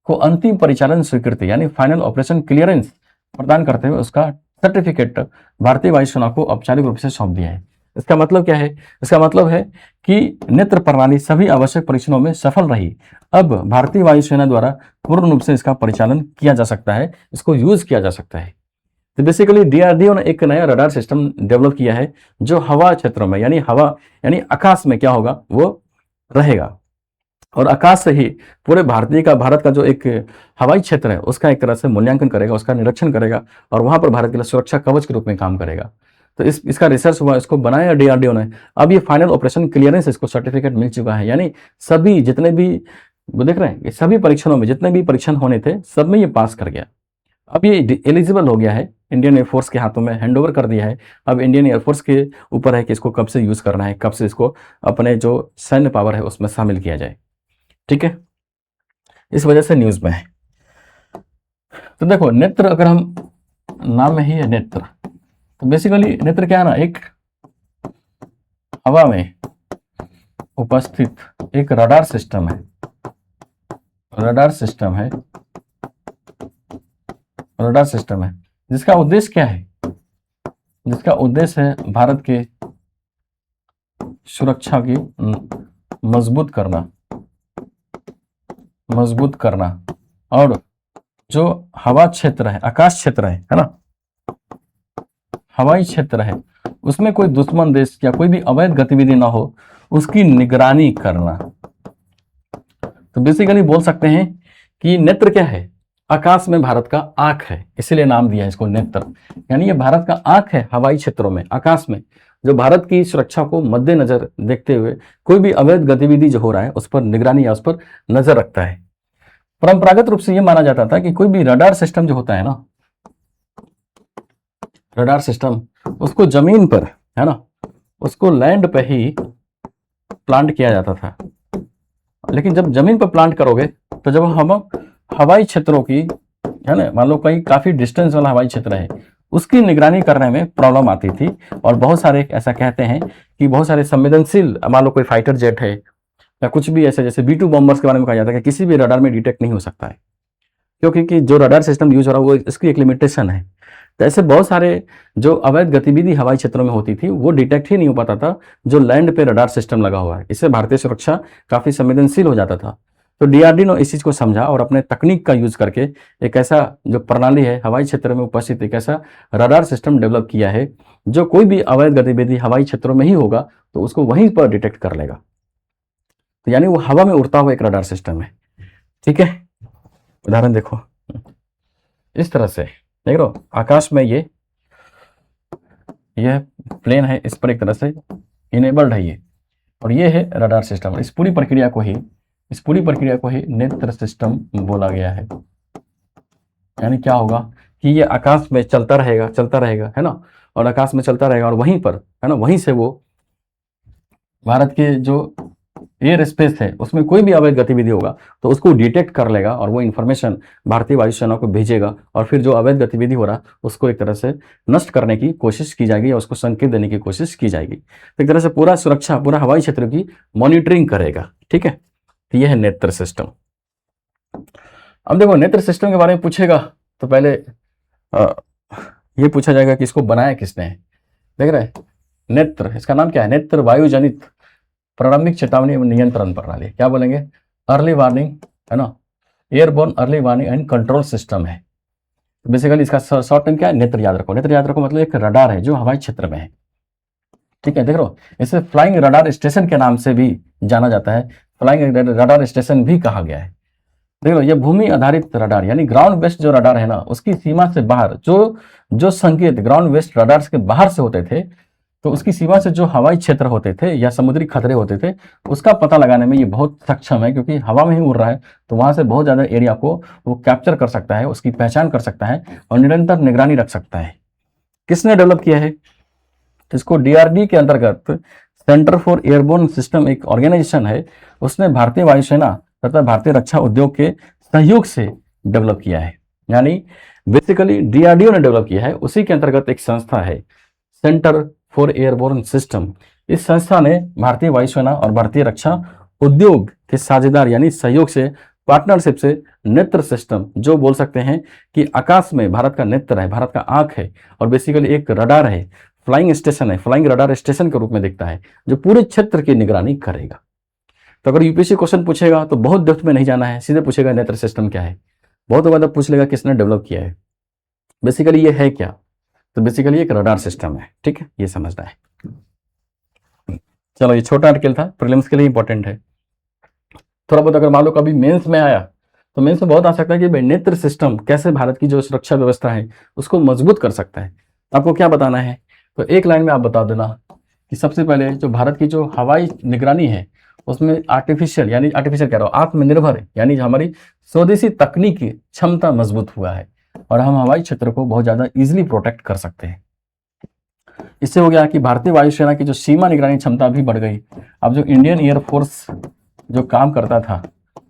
को अंतिम परिचालन स्वीकृति यानी फाइनल ऑपरेशन क्लियरेंस प्रदान करते हुए उसका सर्टिफिकेट भारतीय वायुसेना को औपचारिक रूप से सौंप दिया है। इसका मतलब क्या है, इसका मतलब है कि नेत्र प्रणाली सभी आवश्यक परीक्षणों में सफल रही। अब भारतीय वायुसेना द्वारा पूर्ण रूप से इसका परिचालन किया जा सकता है, इसको यूज किया जा सकता है। तो बेसिकली डीआरडीओ ने एक नया रडार सिस्टम डेवलप किया है जो हवा क्षेत्रों में यानी आकाश में क्या होगा, वो रहेगा, और आकाश से ही पूरे भारत का जो एक हवाई क्षेत्र है उसका एक तरह से मूल्यांकन करेगा, उसका निरीक्षण करेगा, और वहां पर भारत के लिए सुरक्षा कवच के रूप में काम करेगा। तो इसका रिसर्च हुआ, इसको बनाया डीआरडीओ ने। अब ये फाइनल ऑपरेशन क्लियरेंस, इसको सर्टिफिकेट मिल चुका है, यानी सभी जितने भी, वो देख रहे हैं, सभी परीक्षणों में जितने भी परीक्षण होने थे सब में ये पास कर गया। अब ये एलिजिबल हो गया है, इंडियन एयरफोर्स के हाथों में हैंडओवर कर दिया है। अब इंडियन एयरफोर्स के ऊपर है कि इसको कब से यूज करना है, कब से इसको अपने जो सैन्य पावर है उसमें शामिल किया जाए। ठीक है, इस वजह से न्यूज में है। तो देखो नेत्र, अगर हम नाम में ही है नेत्र, तो बेसिकली नेत्र क्या है ना, एक हवा में उपस्थित एक रडार सिस्टम है, रडार सिस्टम है जिसका उद्देश्य क्या है, जिसका उद्देश्य है भारत के सुरक्षा की मजबूत करना, और जो हवा क्षेत्र है, आकाश क्षेत्र है ना, हवाई क्षेत्र है, उसमें कोई दुश्मन देश या कोई भी अवैध गतिविधि ना हो, उसकी निगरानी करना। तो बेसिकली बोल सकते हैं कि नेत्र क्या है, आकाश में भारत का आंख है, इसीलिए नाम दिया है इसको नेत्र। यानी ये भारत का आंख है हवाई क्षेत्रों में, आकाश में, जो भारत की सुरक्षा को मद्देनजर देखते हुए कोई भी अवैध गतिविधि जो हो रहा है उस पर निगरानी या उस पर नजर रखता है। परंपरागत रूप से यह माना जाता था कि कोई भी रडार सिस्टम जो होता है ना, रडार सिस्टम, उसको जमीन पर, है ना, उसको लैंड पे ही प्लांट किया जाता था। लेकिन जब जमीन पर प्लांट करोगे तो जब हम हवाई क्षेत्रों की, है ना, मान लो कहीं काफी डिस्टेंस वाला हवाई क्षेत्र है, उसकी निगरानी करने में प्रॉब्लम आती थी। और बहुत सारे ऐसा कहते हैं कि बहुत सारे संवेदनशील, मान लो कोई फाइटर जेट है या कुछ भी ऐसे, जैसे B2 बॉम्बर्स के बारे में कहा जाता है कि किसी भी रडार में डिटेक्ट नहीं हो सकता है, क्योंकि जो रडार सिस्टम यूज हो रहा है वो इसकी एक लिमिटेशन है। तो ऐसे बहुत सारे जो अवैध गतिविधि हवाई क्षेत्रों में होती थी वो डिटेक्ट ही नहीं हो पाता था, जो लैंड पे रडार सिस्टम लगा हुआ है। इससे भारतीय सुरक्षा काफी संवेदनशील हो जाता था। तो DRDO ने इस चीज को समझा और अपने तकनीक का यूज करके एक ऐसा जो प्रणाली है हवाई क्षेत्र में उपस्थित, एक ऐसा रडार सिस्टम डेवलप किया है जो कोई भी अवैध गतिविधि हवाई क्षेत्रों में ही होगा तो उसको वहीं पर डिटेक्ट कर लेगा। तो यानी वो हवा में उड़ता हुआ एक रडार सिस्टम है। ठीक है, उदाहरण देखो इस तरह से, देख लो आकाश में ये प्लेन है, इस पर एक तरह से इनेबल्ड है ये, और ये है रडार सिस्टम। इस पूरी प्रक्रिया को ही नेत्र सिस्टम बोला गया है। यानी क्या होगा कि ये आकाश में चलता रहेगा है ना, और आकाश में चलता रहेगा और वहीं पर है ना, वहीं से वो भारत के जो एयर स्पेस है उसमें कोई भी अवैध गतिविधि होगा तो उसको डिटेक्ट कर लेगा और वो इन्फॉर्मेशन भारतीय वायुसेना को भेजेगा, और फिर जो अवैध गतिविधि हो रहा उसको एक तरह से नष्ट करने की कोशिश की जाएगी या उसको संकेत देने की कोशिश की जाएगी। तो एक तरह से पूरा सुरक्षा, पूरा हवाई क्षेत्र की मॉनिटरिंग करेगा। ठीक है, तो यह है नेत्र सिस्टम। अब देखो नेत्र सिस्टम के बारे में पूछेगा तो पहले ये पूछा जाएगा कि इसको बनाया किसने है। देख रहे हैं नेत्र, इसका नाम क्या है? नेत्र वायुजनित प्रारंभिक चेतावनी नियंत्रण प्रणाली, क्या बोलेंगे? अर्ली वार्निंग, है ना, airborne early warning and control system है। बेसिकली इसका शॉर्ट टर्म क्या है? नेत्र याद रखो। नेत्र याद रखो मतलब एक रडार है जो हवाई क्षेत्र में है। ठीक है, देख लो इसे फ्लाइंग रडार स्टेशन के नाम से भी जाना जाता है, फ्लाइंग रडार स्टेशन भी कहा गया है। देख लो ये भूमि आधारित रडार यानी ग्राउंड बेस्ड जो रडार है ना, उसकी सीमा से बाहर जो संकेत ग्राउंड बेस्ड रडार के बाहर से होते थे, तो उसकी सीमा से जो हवाई क्षेत्र होते थे या समुद्री खतरे होते थे उसका पता लगाने में ये बहुत सक्षम है, क्योंकि हवा में ही उड़ रहा है तो वहां से बहुत ज्यादा एरिया को वो कैप्चर कर सकता है, उसकी पहचान कर सकता है और निरंतर निगरानी रख सकता है। किसने डेवलप किया है? तो इसको DRDO के अंतर्गत सेंटर फॉर एयरबोर्न सिस्टम एक ऑर्गेनाइजेशन है, उसने भारतीय वायुसेना तथा भारतीय रक्षा उद्योग के सहयोग से डेवलप किया है। यानी बेसिकली DRDO ने डेवलप किया है, उसी के अंतर्गत एक संस्था है सेंटर फॉर एयरबोर्न सिस्टम। इस संस्था ने भारतीय वायुसेना और भारतीय रक्षा उद्योग के साझेदार यानी सहयोग से, पार्टनरशिप से नेत्र सिस्टम, जो बोल सकते हैं कि आकाश में भारत का नेत्र है, भारत का आंख है, और बेसिकली एक रडार है, फ्लाइंग स्टेशन है, फ्लाइंग रडार स्टेशन के रूप में दिखता है जो पूरे क्षेत्र की निगरानी करेगा। तो अगर UPSC क्वेश्चन पूछेगा तो बहुत डेप्थ में नहीं जाना है, सीधे पूछेगा नेत्र सिस्टम क्या है, बहुत ज्यादा पूछ लेगा किसने डेवलप किया है। बेसिकली ये है क्या? तो बेसिकली एक रडार सिस्टम है। ठीक है, ये समझना है। चलो ये छोटा आर्टिकल था, प्रीलिम्स के लिए इंपॉर्टेंट है। थोड़ा बहुत अगर मान लो कभी मेंस में आया तो मेंस में बहुत आ सकता है कि भाई नेत्र सिस्टम कैसे भारत की जो सुरक्षा व्यवस्था है उसको मजबूत कर सकता है। आपको क्या बताना है? तो एक लाइन में आप बता देना कि सबसे पहले जो भारत की जो हवाई निगरानी है उसमें आर्टिफिशियल कह रहा हूँ, आत्मनिर्भर यानी हमारी स्वदेशी तकनीकी क्षमता मजबूत हुआ है और हम हवाई क्षेत्र को बहुत ज्यादा इजीली प्रोटेक्ट कर सकते हैं। इससे हो गया कि भारतीय वायुसेना की जो सीमा निगरानी क्षमता भी बढ़ गई। अब जो इंडियन एयरफोर्स जो काम करता था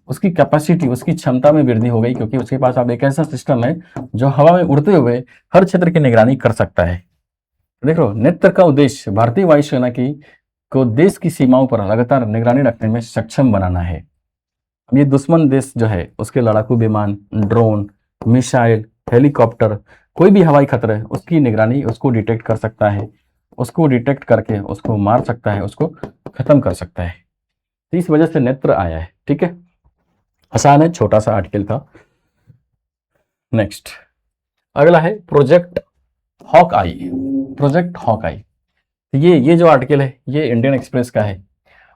उसकी कैपेसिटी, उसकी क्षमता में वृद्धि हो गई, क्योंकि उसके पास अब एक ऐसा सिस्टम है जो हवा में उड़ते हुए हर क्षेत्र की निगरानी कर सकता है। देखो नेत्र का उद्देश्य भारतीय वायुसेना की को देश की सीमाओं पर लगातार निगरानी रखने में सक्षम बनाना है। अब ये दुश्मन देश जो है उसके लड़ाकू विमान, ड्रोन, मिसाइल, हेलीकॉप्टर, कोई भी हवाई खतरा है उसकी निगरानी, उसको डिटेक्ट कर सकता है, उसको डिटेक्ट करके उसको मार सकता है, उसको खत्म कर सकता है। तो इस वजह से नेत्र आया है। ठीक है, आसान है, छोटा सा आर्टिकल था। नेक्स्ट अगला है प्रोजेक्ट हॉक आई। प्रोजेक्ट हॉक आई, ये जो आर्टिकल है ये इंडियन एक्सप्रेस का है।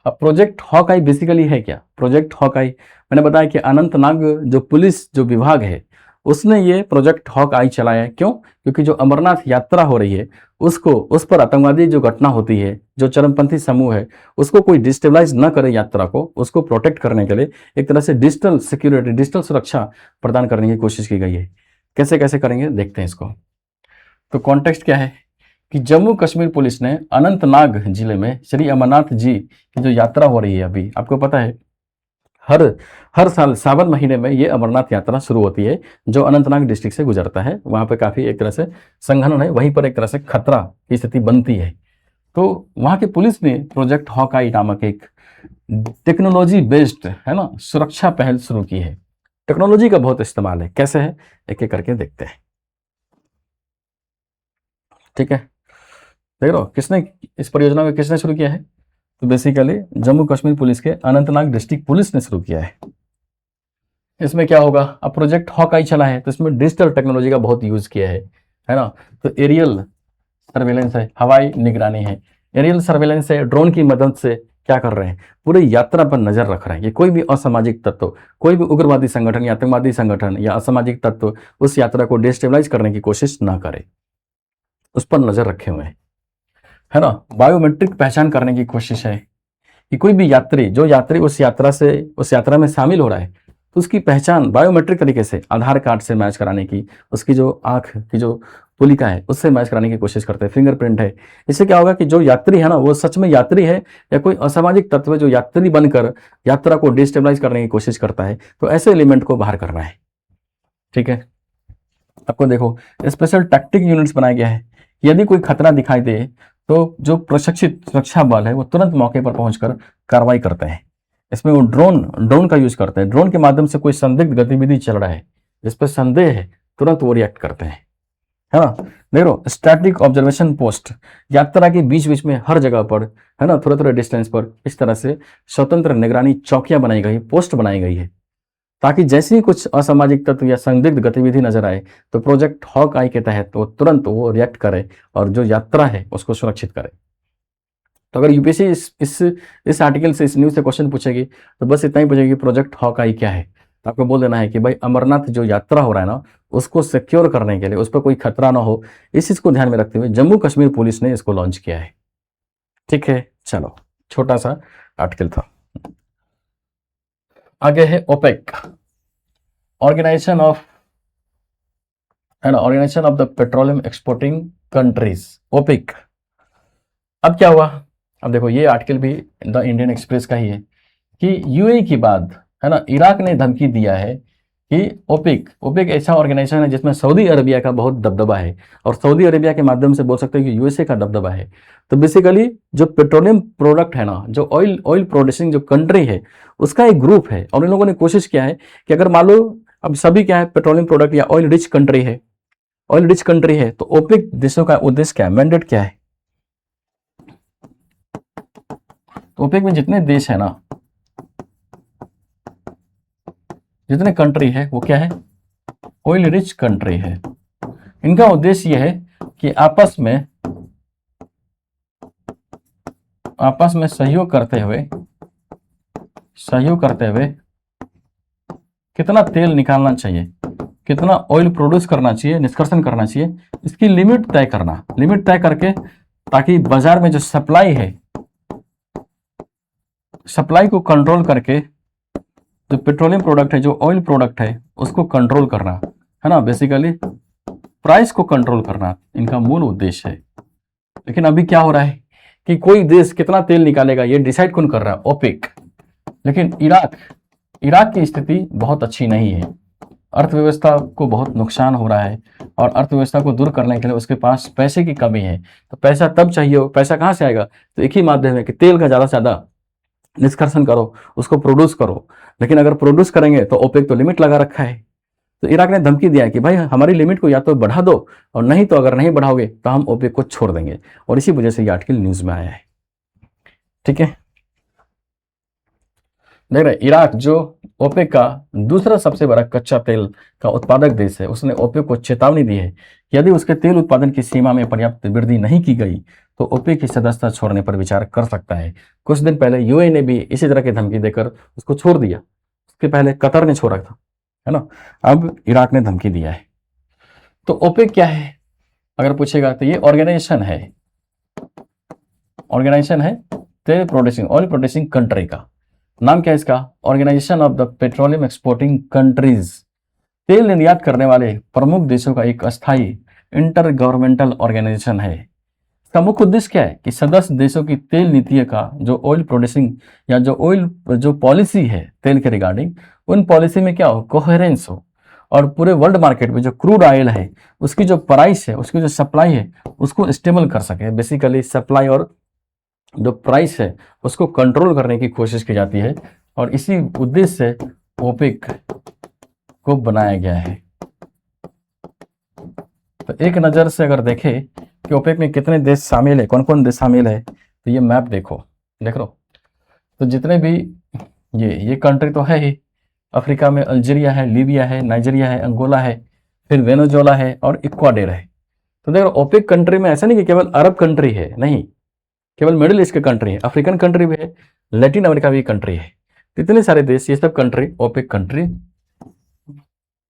अब प्रोजेक्ट हॉक आई बेसिकली है क्या? प्रोजेक्ट हॉक आई मैंने बताया कि अनंतनाग जो पुलिस जो विभाग है उसने ये प्रोजेक्ट हॉक आई चलाया है। क्यों? क्योंकि जो अमरनाथ यात्रा हो रही है उस पर आतंकवादी जो घटना होती है, जो चरमपंथी समूह है उसको कोई डिस्टेबलाइज न करे यात्रा को, उसको प्रोटेक्ट करने के लिए एक तरह से डिजिटल सिक्योरिटी, डिजिटल सुरक्षा प्रदान करने की कोशिश की गई है। कैसे कैसे करेंगे देखते हैं इसको। तो कॉन्टेक्स्ट क्या है कि जम्मू कश्मीर पुलिस ने अनंतनाग जिले में श्री अमरनाथ जी की जो यात्रा हो रही है, अभी आपको पता है हर हर साल सावन महीने में ये अमरनाथ यात्रा शुरू होती है, जो अनंतनाग डिस्ट्रिक्ट से गुजरता है। वहाँ पे काफ़ी एक तरह से संघनन है, वहीं पर एक तरह से खतरा की स्थिति बनती है। तो वहाँ की पुलिस ने प्रोजेक्ट हॉकाई नामक एक टेक्नोलॉजी बेस्ड, है ना, सुरक्षा पहल शुरू की है। टेक्नोलॉजी का बहुत इस्तेमाल है, कैसे है एक एक करके देखते हैं। ठीक है, देख लो किसने इस परियोजना को किसने शुरू किया है, तो बेसिकली जम्मू कश्मीर पुलिस के अनंतनाग डिस्ट्रिक्ट पुलिस ने शुरू किया है। इसमें क्या होगा, अब प्रोजेक्ट हॉकाई चला है तो इसमें डिजिटल टेक्नोलॉजी का बहुत यूज किया है ना। तो एरियल सर्वेलेंस है, हवाई निगरानी है, एरियल सर्वेलेंस है, ड्रोन की मदद से क्या कर रहे हैं, पूरी यात्रा पर नजर रख रहे हैं कि कोई भी असामाजिक तत्व, कोई भी उग्रवादी संगठन या आतंकवादी संगठन या असामाजिक तत्व उस यात्रा को डिस्टेबलाइज करने की कोशिश ना करे, उस पर नजर रखे हुए हैं, है ना। बायोमेट्रिक पहचान करने की कोशिश है कि कोई भी यात्री, जो यात्री उस यात्रा में शामिल हो रहा है, तो उसकी पहचान बायोमेट्रिक तरीके से आधार कार्ड से मैच कराने की, उसकी जो आंख की जो तुलिका है उससे मैच कराने की कोशिश करते हैं, फिंगरप्रिंट है। इससे क्या होगा कि जो यात्री है ना वो सच में यात्री है या कोई असामाजिक तत्व जो यात्री बनकर यात्रा को डिस्टेबलाइज करने की कोशिश करता है, तो ऐसे एलिमेंट को बाहर करना है। ठीक है, आपको देखो स्पेशल टैक्टिक यूनिट्स बनाया गया है। यदि कोई खतरा दिखाई दे तो जो प्रशिक्षित सुरक्षा बल है वो तुरंत मौके पर पहुंचकर कार्रवाई करते हैं। इसमें वो ड्रोन का यूज करते हैं। ड्रोन के माध्यम से कोई संदिग्ध गतिविधि चल रहा है, जिस पर संदेह है, तुरंत वो रिएक्ट करते हैं, है ना। देखो स्टैटिक ऑब्जर्वेशन पोस्ट, यात्रा के बीच बीच में हर जगह पर, है ना, थोड़े थोड़े डिस्टेंस पर इस तरह से स्वतंत्र निगरानी चौकियां बनाई गई, पोस्ट बनाई गई है, ताकि जैसे ही कुछ असामाजिक तत्व या संदिग्ध गतिविधि नजर आए तो प्रोजेक्ट हॉक आई के तहत वो तुरंत वो रिएक्ट करे और जो यात्रा है उसको सुरक्षित करे। तो अगर यूपीएससी इस आर्टिकल से, इस न्यूज से क्वेश्चन पूछेगी तो बस इतना ही पूछेगी कि प्रोजेक्ट हॉक आई क्या है। तो आपको बोल देना है कि भाई अमरनाथ जो यात्रा हो रहा है ना उसको सिक्योर करने के लिए, उस पर कोई खतरा ना हो, इस चीज को ध्यान में रखते हुए जम्मू कश्मीर पुलिस ने इसको लॉन्च किया है। ठीक है, चलो छोटा सा आर्टिकल था। आगे है OPEC, organization of the petroleum exporting countries, OPEC. अब क्या हुआ, अब देखो ये आर्टिकल भी द इंडियन एक्सप्रेस का ही है कि यूएई के बाद, है ना, इराक ने धमकी दिया है कि ओपेक ऐसा ऑर्गेनाइजेशन है जिसमें सऊदी अरबिया का बहुत दबदबा है और सऊदी अरबिया के माध्यम से बोल सकते हैं कि यूएसए का दबदबा है। तो बेसिकली जो पेट्रोलियम प्रोडक्ट है ना, जो ऑयल प्रोड्यूसिंग जो कंट्री है उसका एक ग्रुप है और इन लोगों ने कोशिश किया है कि अगर मान लो अब सभी क्या है पेट्रोलियम प्रोडक्ट या ऑयल रिच कंट्री है, तो ओपेक देशों का उद्देश्य क्या है, मैंडेट क्या है। तो ओपेक में जितने देश है ना, जितने कंट्री है वो क्या है, ऑयल रिच कंट्री है। इनका उद्देश्य यह है कि आपस में सहयोग करते हुए कितना तेल निकालना चाहिए, कितना ऑयल प्रोड्यूस करना चाहिए, निष्कर्षण करना चाहिए, इसकी लिमिट तय करके, ताकि बाजार में जो सप्लाई को कंट्रोल करके जो पेट्रोलियम प्रोडक्ट है, जो ऑयल प्रोडक्ट है उसको कंट्रोल करना, है ना, बेसिकली प्राइस को कंट्रोल करना इनका मूल उद्देश्य है। लेकिन अभी क्या हो रहा है कि कोई देश कितना तेल निकालेगा ये डिसाइड कौन कर रहा है, ओपेक। लेकिन इराक की स्थिति बहुत अच्छी नहीं है, अर्थव्यवस्था को बहुत नुकसान हो रहा है और अर्थव्यवस्था को दूर करने के लिए उसके पास पैसे की कमी है। तो पैसा तब चाहिए हो, पैसा कहाँ से आएगा, तो एक ही माध्यम है कि तेल का ज़्यादा से ज़्यादा निष्कर्षण करो, उसको प्रोड्यूस करो। लेकिन अगर प्रोड्यूस करेंगे तो ओपेक तो लिमिट लगा रखा है। तो इराक ने धमकी दिया कि भाई हमारी लिमिट को या तो बढ़ा दो और नहीं तो अगर नहीं बढ़ाओगे तो हम ओपेक को छोड़ देंगे, और इसी वजह से ये आर्टिकल न्यूज में आया है। ठीक है, देख रहे इराक जो ओपेक का दूसरा सबसे बड़ा कच्चा तेल का उत्पादक देश है, उसने ओपेक को चेतावनी दी है कि यदि उसके तेल उत्पादन की सीमा में पर्याप्त वृद्धि नहीं की गई तो ओपेक की सदस्यता छोड़ने पर विचार कर सकता है। कुछ दिन पहले यूएई ने भी इसी तरह की धमकी देकर उसको छोड़ दिया, उसके पहले कतर ने छोड़ा था, है ना। अब इराक ने धमकी दिया है। तो ओपेक क्या है अगर पूछेगा तो ये ऑर्गेनाइजेशन है तेल प्रोड्यूसिंग, ऑयल प्रोड्यूसिंग कंट्री का नाम क्या है इसका, organization of the petroleum exporting countries. तेल निर्यात करने वाले प्रमुख देशों का एक अस्थायी इंटर गवर्नमेंटल ऑर्गेनाइजेशन है। इसका मुख्य उद्देश्य क्या है कि सदस्य देशों की तेल नीति का जो ऑयल प्रोड्यूसिंग या जो ऑयल जो पॉलिसी है तेल के रिगार्डिंग, उन पॉलिसी में क्या हो, कोहेरेंस हो, और पूरे वर्ल्ड मार्केट में जो क्रूड ऑयल है उसकी जो प्राइस है, उसकी जो सप्लाई है, उसको स्टेबल कर सके। बेसिकली सप्लाई और जो प्राइस है उसको कंट्रोल करने की कोशिश की जाती है, और इसी उद्देश्य से ओपेक को बनाया गया है। तो एक नज़र से अगर देखें कि ओपेक में कितने देश शामिल है, कौन कौन देश शामिल है, तो ये मैप देखो, देख लो। तो जितने भी ये कंट्री तो है ही, अफ्रीका में अल्जीरिया है, लीबिया है, नाइजीरिया है, अंगोला है, फिर वेनेजुएला है और इक्वाडोर है। तो देखो ओपेक कंट्री में ऐसा नहीं कि केवल अरब कंट्री है, नहीं, केवल मिडिल ईस्ट के कंट्री है, अफ्रीकन कंट्री भी है, लैटिन अमेरिका भी कंट्री है। इतने सारे देश, ये सब कंट्री ओपेक कंट्री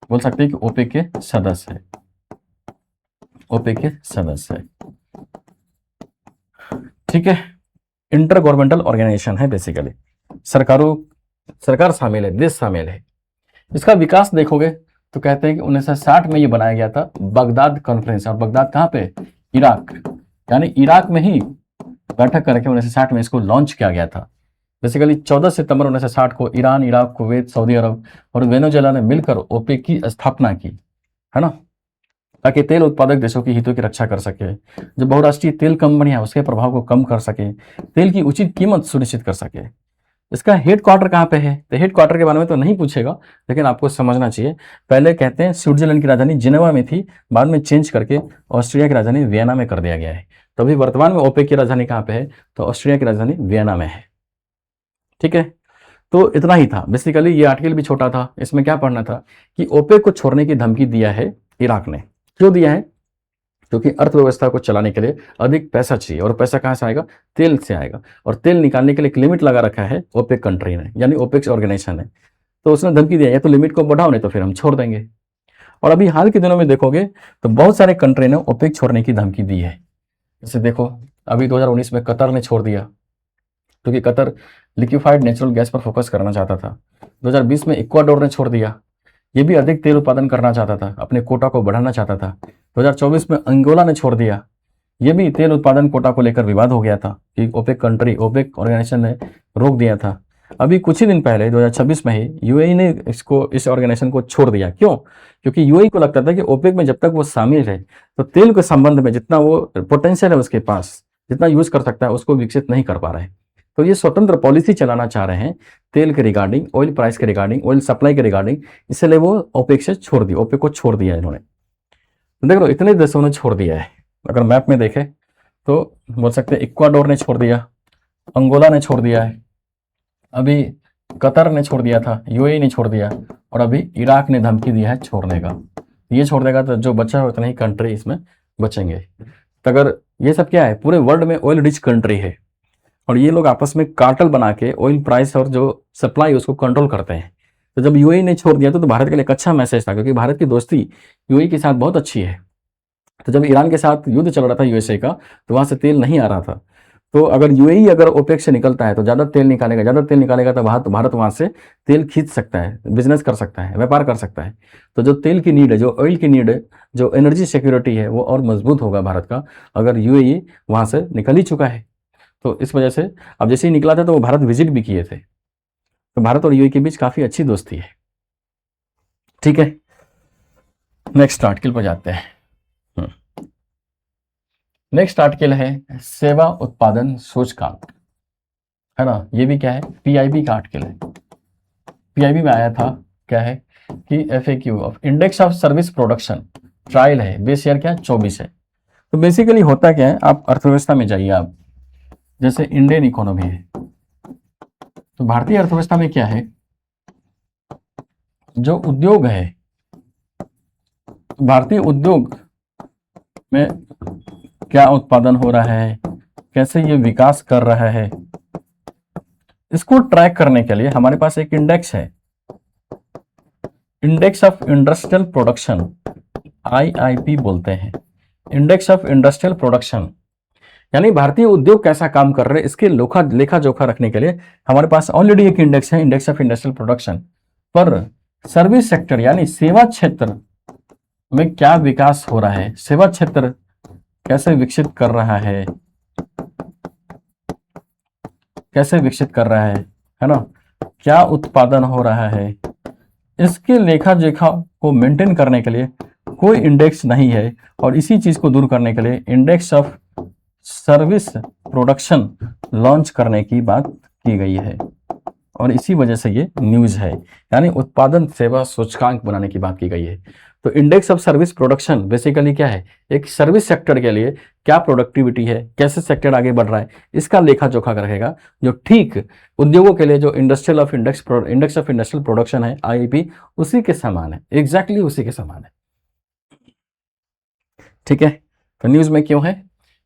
बोल सकते हैं कि ओपेक के सदस्य है, ओपेक के सदस्य है। ठीक है, इंटर गवर्नमेंटल ऑर्गेनाइजेशन है, बेसिकली सरकार शामिल है, देश शामिल है। इसका विकास देखोगे तो कहते हैं कि 1960 में ये बनाया गया था, बगदाद कॉन्फ्रेंस। और बगदाद कहाँ पे, इराक, यानी इराक में ही बैठक करके 1960 में इसको लॉन्च किया गया था। बेसिकली 14 सितंबर 1960 को ईरान, इराक, कुवैत, सऊदी अरब और वेनेजुएला ने मिलकर ओपेक की स्थापना की, है ना, ताकि तेल उत्पादक देशों की हितों की रक्षा कर सके, जो बहुराष्ट्रीय तेल कंपनियां उसके प्रभाव को कम कर सके, तेल की उचित कीमत सुनिश्चित कर सके। इसका हेड क्वार्टर कहाँ पे है, तो हेड क्वार्टर के बारे में तो नहीं पूछेगा, लेकिन आपको समझना चाहिए। पहले कहते हैं स्विट्जरलैंड की राजधानी जिनेवा में थी, बाद में चेंज करके ऑस्ट्रिया की राजधानी वियना में कर दिया गया है। तो अभी वर्तमान में ओपेक की राजधानी कहाँ पे है, तो ऑस्ट्रिया की राजधानी वियना में है। ठीक है, तो इतना ही था बेसिकली। ये आर्टिकल भी छोटा था, इसमें क्या पढ़ना था कि ओपेक को छोड़ने की धमकी दिया है इराक ने। क्यों दिया है, क्योंकि अर्थव्यवस्था को चलाने के लिए अधिक पैसा चाहिए, और पैसा कहाँ से आएगा, तेल से आएगा, और तेल निकालने के लिए एक लिमिट लगा रखा है ओपेक कंट्री ने, यानी ओपेक ऑर्गेनाइजेशन ने। तो उसने धमकी दिया या तो लिमिट को बढ़ाओ, नहीं तो फिर हम छोड़ देंगे। और अभी हाल के दिनों में देखोगे तो बहुत सारे कंट्री ने ओपेक छोड़ने की धमकी दी है। जैसे देखो अभी 2019 में कतर ने छोड़ दिया, क्योंकि कतर लिक्विफाइड नेचुरल गैस पर फोकस करना चाहता था। 2020 में इक्वाडोर ने छोड़ दिया, ये भी अधिक तेल उत्पादन करना चाहता था, अपने कोटा को बढ़ाना चाहता था। 2024 में अंगोला ने छोड़ दिया, ये भी तेल उत्पादन कोटा को लेकर विवाद हो गया था कि ओपेक ऑर्गेनाइजेशन ने रोक दिया था। अभी कुछ ही दिन पहले 2026 में ही यूएई ने इस ऑर्गेनाइजेशन को छोड़ दिया। क्यों, क्योंकि यूएई को लगता था कि ओपेक में जब तक वो शामिल है तो तेल के संबंध में जितना वो पोटेंशियल है उसके पास, जितना यूज कर सकता है, उसको विकसित नहीं कर पा रहे हैं। तो ये स्वतंत्र पॉलिसी चलाना चाह रहे हैं तेल के रिगार्डिंग, ऑयल प्राइस के रिगार्डिंग, ऑयल सप्लाई के रिगार्डिंग, इसलिए वो ओपेक से छोड़ दिया, ओपेक को छोड़ दिया इन्होंने। तो देख लो इतने देशों ने छोड़ दिया है। अगर मैप में देखें तो बोल सकते हैं इक्वाडोर ने छोड़ दिया, अंगोला ने छोड़ दिया है, अभी कतर ने छोड़ दिया था, यूएई ने छोड़ दिया, और अभी इराक ने धमकी दिया है छोड़ने का। ये छोड़ देगा तो जो बचा है उतना ही कंट्री इसमें बचेंगे। तो अगर ये सब क्या है, पूरे वर्ल्ड में ऑयल रिच कंट्री है, और ये लोग आपस में कार्टेल बना के ऑयल प्राइस और जो सप्लाई उसको कंट्रोल करते हैं। तो जब यूएई ने छोड़ दिया तो भारत के लिए एक अच्छा मैसेज था, क्योंकि भारत की दोस्ती यूएई के साथ बहुत अच्छी है। तो जब ईरान के साथ युद्ध चल रहा था यूएसए का, तो वहां से तेल नहीं आ रहा था। तो अगर यूएई अगर ओपेक से निकलता है तो ज़्यादा तेल निकालेगा तो भारत वहां से तेल खींच सकता है, बिजनेस कर सकता है, व्यापार कर सकता है। तो जो तेल की नीड है, जो ऑयल की नीड है, जो एनर्जी सिक्योरिटी है, वो और मजबूत होगा भारत का, अगर यूएई वहां से निकल ही चुका है। तो इस वजह से अब जैसे ही निकला था तो वो भारत विजिट भी किए थे। तो भारत और यूएई के बीच काफ़ी अच्छी दोस्ती है। ठीक है, नेक्स्ट आर्टिकल पर जाते हैं। नेक्स्ट आर्टिकल है सेवा उत्पादन सूचकांक, है ना। ये भी क्या है, पीआईबी का आर्टिकल है। पीआईबी में आया था, क्या है कि FAQ of index of service production trial है, बेस ईयर क्या 24 है। तो बेसिकली होता क्या है, आप अर्थव्यवस्था में जाइए, आप जैसे इंडियन इकोनॉमी है, तो भारतीय अर्थव्यवस्था में क्या है, जो उद्योग है, भारतीय उद्योग में क्या उत्पादन हो रहा है, कैसे ये विकास कर रहा है, इसको ट्रैक करने के लिए हमारे पास एक इंडेक्स है, index of industrial production, IIP बोलते हैं, इंडेक्स ऑफ इंडस्ट्रियल प्रोडक्शन। यानी भारतीय उद्योग कैसा काम कर रहे हैं इसके लेखा जोखा रखने के लिए हमारे पास ऑलरेडी एक इंडेक्स है, इंडेक्स ऑफ इंडस्ट्रियल प्रोडक्शन। पर सर्विस सेक्टर यानी सेवा क्षेत्र में क्या विकास हो रहा है, सेवा क्षेत्र कैसे विकसित कर रहा है, कैसे विकसित कर रहा है ना, क्या उत्पादन हो रहा है, इसके लेखा जोखा को मेंटेन करने के लिए कोई इंडेक्स नहीं है। और इसी चीज को दूर करने के लिए index of service production launch करने की बात की गई है, और इसी वजह से ये न्यूज है, यानी उत्पादन सेवा सूचकांक बनाने की बात की गई है। तो index of service production basically क्या है, एक सर्विस सेक्टर के लिए क्या प्रोडक्टिविटी है, कैसे सेक्टर आगे बढ़ रहा है, इसका लेखा जोखा रखेगा, जो ठीक उद्योगों के लिए जो industrial of index of industrial production है आईपी, उसी के समान है, एग्जैक्टली उसी के समान है। ठीक है, तो न्यूज में क्यों है,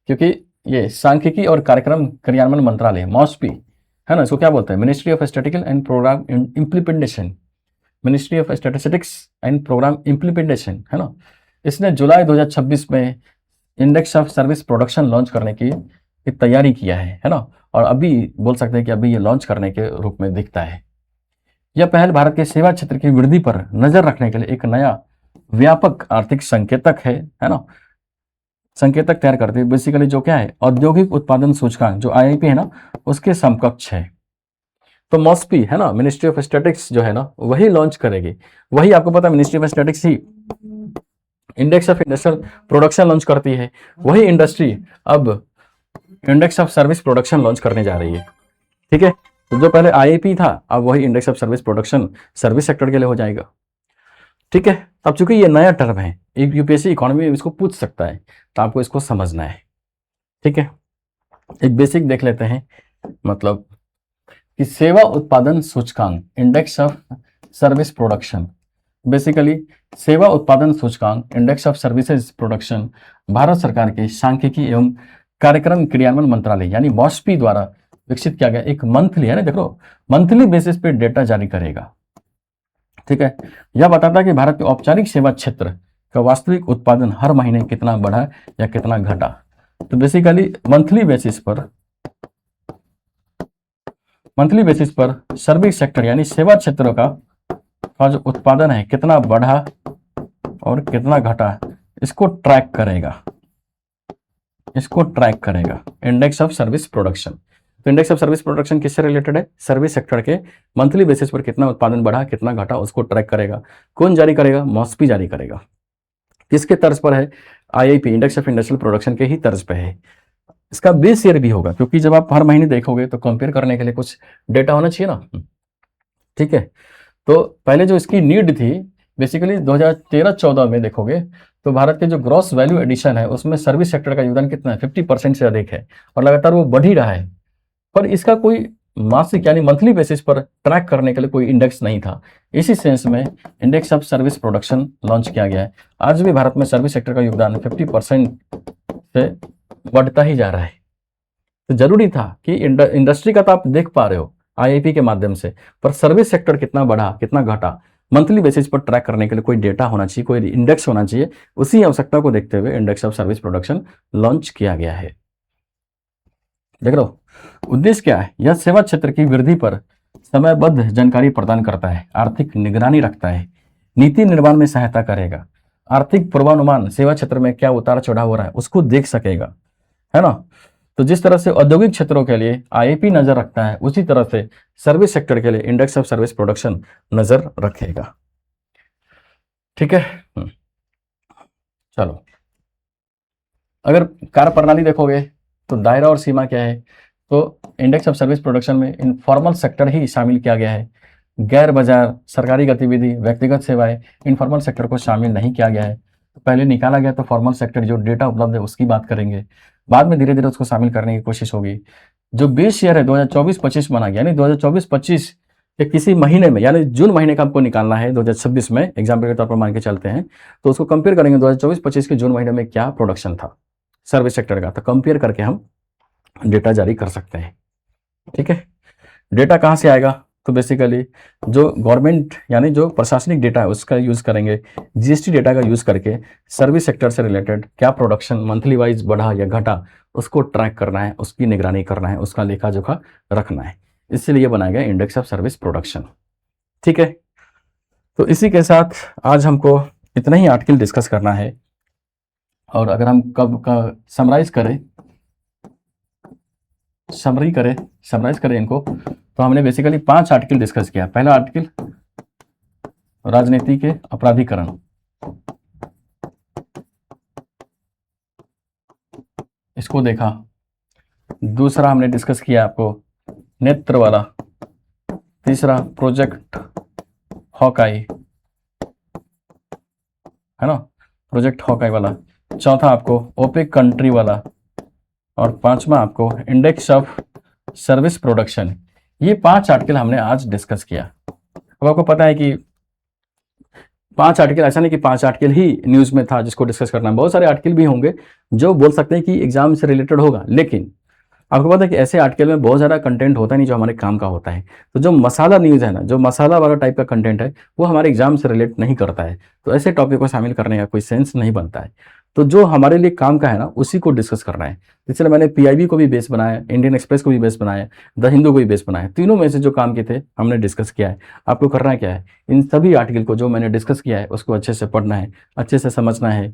क्योंकि ये सांख्यिकी और कार्यक्रम क्रियान्वयन मंत्रालय मॉस्पी है ना, इसको क्या बोलते हैं, ministry of statistical and programme implementation, ministry of statistics and programme implementation है ना, इसने जुलाई 2026 में index of service production launch करने की तैयारी किया है ना, और अभी बोल सकते हैं कि अभी ये लॉन्च करने के रूप में दिखता है। यह पहल भारत के सेवा क्षेत्र की वृद्धि पर नजर रखने के लिए एक नया व्यापक आर्थिक संकेतक है ना, संकेतक तैयार करती है। बेसिकली जो क्या है, औद्योगिक उत्पादन सूचकांक जो आईआईपी है ना, उसके समकक्ष है। तो मॉस्पी है ना, मिनिस्ट्री ऑफ स्टैटिस्टिक्स जो है ना, वही लॉन्च करेगी, वही आपको पता है ministry of statistics he index of industrial production launch करती है, वही इंडस्ट्री अब index of service production launch करने जा रही है। ठीक है, तो जो पहले आईआईपी था, अब वही index of service production service sector के लिए हो जाएगा। ठीक है, अब चूंकि ये नया टर्म है, एक यूपीएससी इकोनॉमी में इसको पूछ सकता है, तो आपको इसको समझना है। ठीक है, एक बेसिक देख लेते हैं, मतलब कि सेवा उत्पादन सूचकांक index of service production, basically सेवा उत्पादन सूचकांक index of services production Bharat सरकार के सांख्यिकी एवं कार्यक्रम क्रियान्वयन मंत्रालय यानी मॉस्पी द्वारा विकसित किया गया एक मंथली है ना, देखो मंथली बेसिस पे डेटा जारी करेगा। ठीक है, यह बताता है कि भारत के औपचारिक सेवा क्षेत्र का वास्तविक उत्पादन हर महीने कितना बढ़ा या कितना घटा। तो बेसिकली मंथली बेसिस पर सर्विस सेक्टर यानी सेवा क्षेत्रों का जो उत्पादन है कितना बढ़ा और कितना घटा, इसको ट्रैक करेगा इंडेक्स ऑफ सर्विस प्रोडक्शन। तो इंडेक्स ऑफ सर्विस प्रोडक्शन किससे रिलेटेड है, सर्विस सेक्टर के मंथली बेसिस पर कितना उत्पादन बढ़ा कितना घटा, उसको ट्रैक करेगा। कौन जारी करेगा, मॉस्पी जारी करेगा। किसके तर्ज पर है, IIP index of industrial production के ही तर्ज पे है। इसका बेस ईयर भी होगा, क्योंकि जब आप हर महीने देखोगे तो कंपेयर करने के लिए कुछ डेटा होना चाहिए ना। ठीक है, तो पहले जो इसकी नीड थी बेसिकली 2013-14 में देखोगे तो भारत के जो ग्रॉस वैल्यू एडिशन है उसमें सर्विस सेक्टर का योगदान कितना है, 50% से अधिक है, और लगातार वो बढ़ ही रहा है। पर इसका कोई मासिक यानी मंथली बेसिस पर ट्रैक करने के लिए कोई इंडेक्स नहीं था। इसी सेंस में index of service production launch किया गया है। आज भी भारत में सर्विस सेक्टर का योगदान 50% से बढ़ता ही जा रहा है। तो जरूरी था कि इंडस्ट्री का तो आप देख पा रहे हो आईआईपी के माध्यम से, पर सर्विस सेक्टर कितना बढ़ा कितना घटा मंथली बेसिस पर ट्रैक करने के लिए कोई डेटा होना चाहिए, कोई इंडेक्स होना चाहिए। उसी आवश्यकता को देखते हुए index of service production launch किया गया है। देख रहे हो, उद्देश्य क्या है, यह सेवा क्षेत्र की वृद्धि पर समयबद्ध जानकारी प्रदान करता है, आर्थिक निगरानी रखता है, नीति निर्माण में सहायता करेगा, आर्थिक पूर्वानुमान सेवा क्षेत्र में क्या उतार चढ़ाव हो रहा है उसको देख सकेगा, है ना। तो जिस तरह से औद्योगिक क्षेत्रों के लिए आईआईपी नजर रखता है, उसी तरह से सर्विस सेक्टर के लिए इंडेक्स ऑफ सर्विस प्रोडक्शन नजर रखेगा। ठीक है, चलो अगर कार्य प्रणाली देखोगे तो दायरा और सीमा क्या है, तो इंडेक्स ऑफ सर्विस प्रोडक्शन में इनफॉर्मल सेक्टर ही शामिल किया गया है। गैर बाजार, सरकारी गतिविधि, व्यक्तिगत सेवाएं, इनफॉर्मल सेक्टर को शामिल नहीं किया गया है। तो पहले निकाला गया तो फॉर्मल सेक्टर जो डेटा उपलब्ध है उसकी बात करेंगे, बाद में धीरे धीरे उसको शामिल करने की कोशिश होगी। जो बेस ईयर है 2024-25 माना गया, यानी 2024-25 के किसी महीने में, यानी जून महीने का आपको निकालना है 2026 में, एग्जाम्पल के तौर पर मान के चलते हैं, तो उसको कंपेयर करेंगे 2024-25 के जून महीने में क्या प्रोडक्शन था सर्विस सेक्टर का, तो कंपेयर करके हम डेटा जारी कर सकते हैं। ठीक है, डेटा कहाँ से आएगा, तो बेसिकली जो गवर्नमेंट यानी जो प्रशासनिक डेटा है उसका यूज करेंगे, जीएसटी डेटा का यूज करके सर्विस सेक्टर से रिलेटेड क्या प्रोडक्शन मंथली वाइज बढ़ा या घटा उसको ट्रैक करना है, उसकी निगरानी करना है, उसका लेखा जोखा रखना है। इसलिए बनाया गया इंडेक्स ऑफ सर्विस प्रोडक्शन। ठीक है, तो इसी के साथ आज हमको इतना ही आर्टिकल डिस्कस करना है, और अगर हम कब का समराइज करें इनको, तो हमने बेसिकली 5 आर्टिकल डिस्कस किया। पहला आर्टिकल राजनीति के अपराधीकरण, इसको देखा। दूसरा हमने डिस्कस किया आपको नेत्र वाला। तीसरा प्रोजेक्ट हॉकाई, है ना, प्रोजेक्ट हॉकाई वाला। चौथा आपको ओपेक कंट्री वाला। और पांचवा आपको इंडेक्स ऑफ सर्विस प्रोडक्शन। ये 5 आर्टिकल हमने आज डिस्कस किया। अब आपको पता है कि 5 आर्टिकल, ऐसा नहीं कि 5 आर्टिकल ही न्यूज में था जिसको डिस्कस करना है। बहुत सारे आर्टिकल भी होंगे जो बोल सकते हैं कि एग्जाम से रिलेटेड होगा, लेकिन आपको पता है कि ऐसे आर्टिकल में बहुत ज़्यादा कंटेंट होता नहीं जो हमारे काम का होता है। तो जो मसाला न्यूज़ है ना, जो मसाला वाला टाइप का कंटेंट है, वो हमारे एग्जाम से रिलेट नहीं करता है। तो ऐसे टॉपिक को शामिल करने का कोई सेंस नहीं बनता है। तो जो हमारे लिए काम का है ना, उसी को डिस्कस करना है। इसलिए मैंने पीआईबी को भी बेस बनाया, इंडियन एक्सप्रेस को भी बेस बनाया, द हिंदू को भी बेस बनाया। तीनों में से जो काम के थे हमने डिस्कस किया है। आपको करना क्या है, इन सभी आर्टिकल को जो मैंने डिस्कस किया है उसको अच्छे से पढ़ना है, अच्छे से समझना है।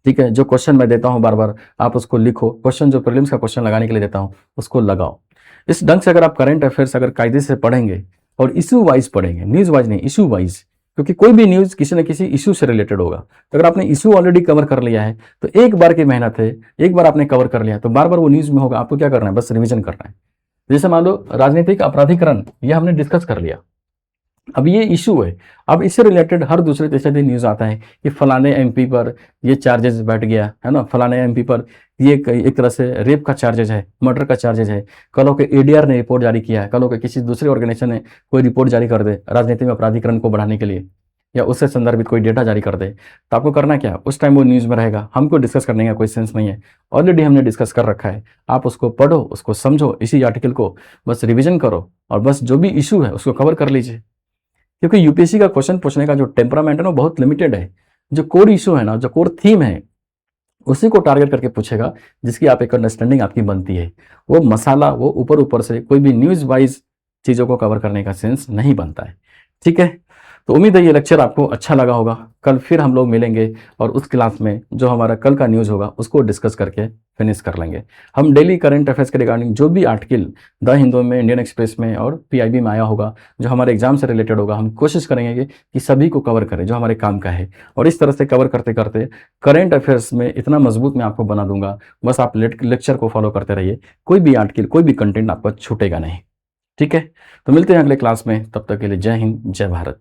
ठीक है, जो क्वेश्चन मैं देता हूं बार बार आप उसको लिखो। क्वेश्चन जो प्रीलिम्स का क्वेश्चन लगाने के लिए देता हूं उसको लगाओ। इस ढंग से अगर आप करंट अफेयर्स अगर कायदे से पढ़ेंगे और इशू वाइज पढ़ेंगे, न्यूज वाइज नहीं, इशू वाइज, क्योंकि कोई भी न्यूज किसी न किसी इशू से रिलेटेड होगा। तो अगर आपने इशू ऑलरेडी कवर कर लिया है तो एक बार की मेहनत है, एक बार आपने कवर कर लिया तो बार बार वो न्यूज में होगा। आपको क्या करना है, बस रिविजन करना है। जैसे मान लो राजनीतिक अपराधीकरण, ये हमने डिस्कस कर लिया। अब ये इशू है, अब इससे रिलेटेड हर दूसरे तीसरे दिन न्यूज आता है कि फलाने एमपी पर ये चार्जेस बैठ गया है ना, फलाने एमपी पर ये एक तरह से रेप का चार्जेस है, मर्डर का चार्जेस है। कल के एडीआर ने रिपोर्ट जारी किया है, कल के किसी दूसरे ऑर्गेनाइजेशन ने कोई रिपोर्ट जारी कर दे राजनीति में अपराधीकरण को बढ़ाने के लिए, या उससे संदर्भित कोई डेटा जारी कर दे, तो आपको करना क्या, उस टाइम वो न्यूज़ में रहेगा। हमको डिस्कस करने का कोई सेंस नहीं है, ऑलरेडी हमने डिस्कस कर रखा है। आप उसको पढ़ो, उसको समझो, इसी आर्टिकल को बस रिविजन करो और बस जो भी इशू है उसको कवर कर लीजिए। क्योंकि यूपीएससी का क्वेश्चन पूछने का जो टेम्परामेंट है ना, बहुत लिमिटेड है। जो कोर इशू है ना, जो कोर थीम है, उसी को टारगेट करके पूछेगा, जिसकी आप एक अंडरस्टैंडिंग आपकी बनती है। वो मसाला, वो ऊपर ऊपर से कोई भी न्यूज वाइज चीज़ों को कवर करने का सेंस नहीं बनता है। ठीक है, तो उम्मीद है ये लेक्चर आपको अच्छा लगा होगा। कल फिर हम लोग मिलेंगे और उस क्लास में जो हमारा कल का न्यूज़ होगा उसको डिस्कस करके फिनिश कर लेंगे। हम डेली करंट अफेयर्स के रिगार्डिंग जो भी आर्टिकल द हिंदू में, इंडियन एक्सप्रेस में और पीआईबी में आया होगा, जो हमारे एग्जाम से रिलेटेड होगा, हम कोशिश करेंगे कि सभी को कवर करें जो हमारे काम का है। और इस तरह से कवर करते करते करंट अफेयर्स में इतना मजबूत मैं आपको बना दूंगा, बस आप लेक्चर को फॉलो करते रहिए। कोई भी आर्टिकल, कोई भी कंटेंट आपको छूटेगा नहीं। ठीक है, तो मिलते हैं अगले क्लास में। तब तक के लिए जय हिंद, जय भारत।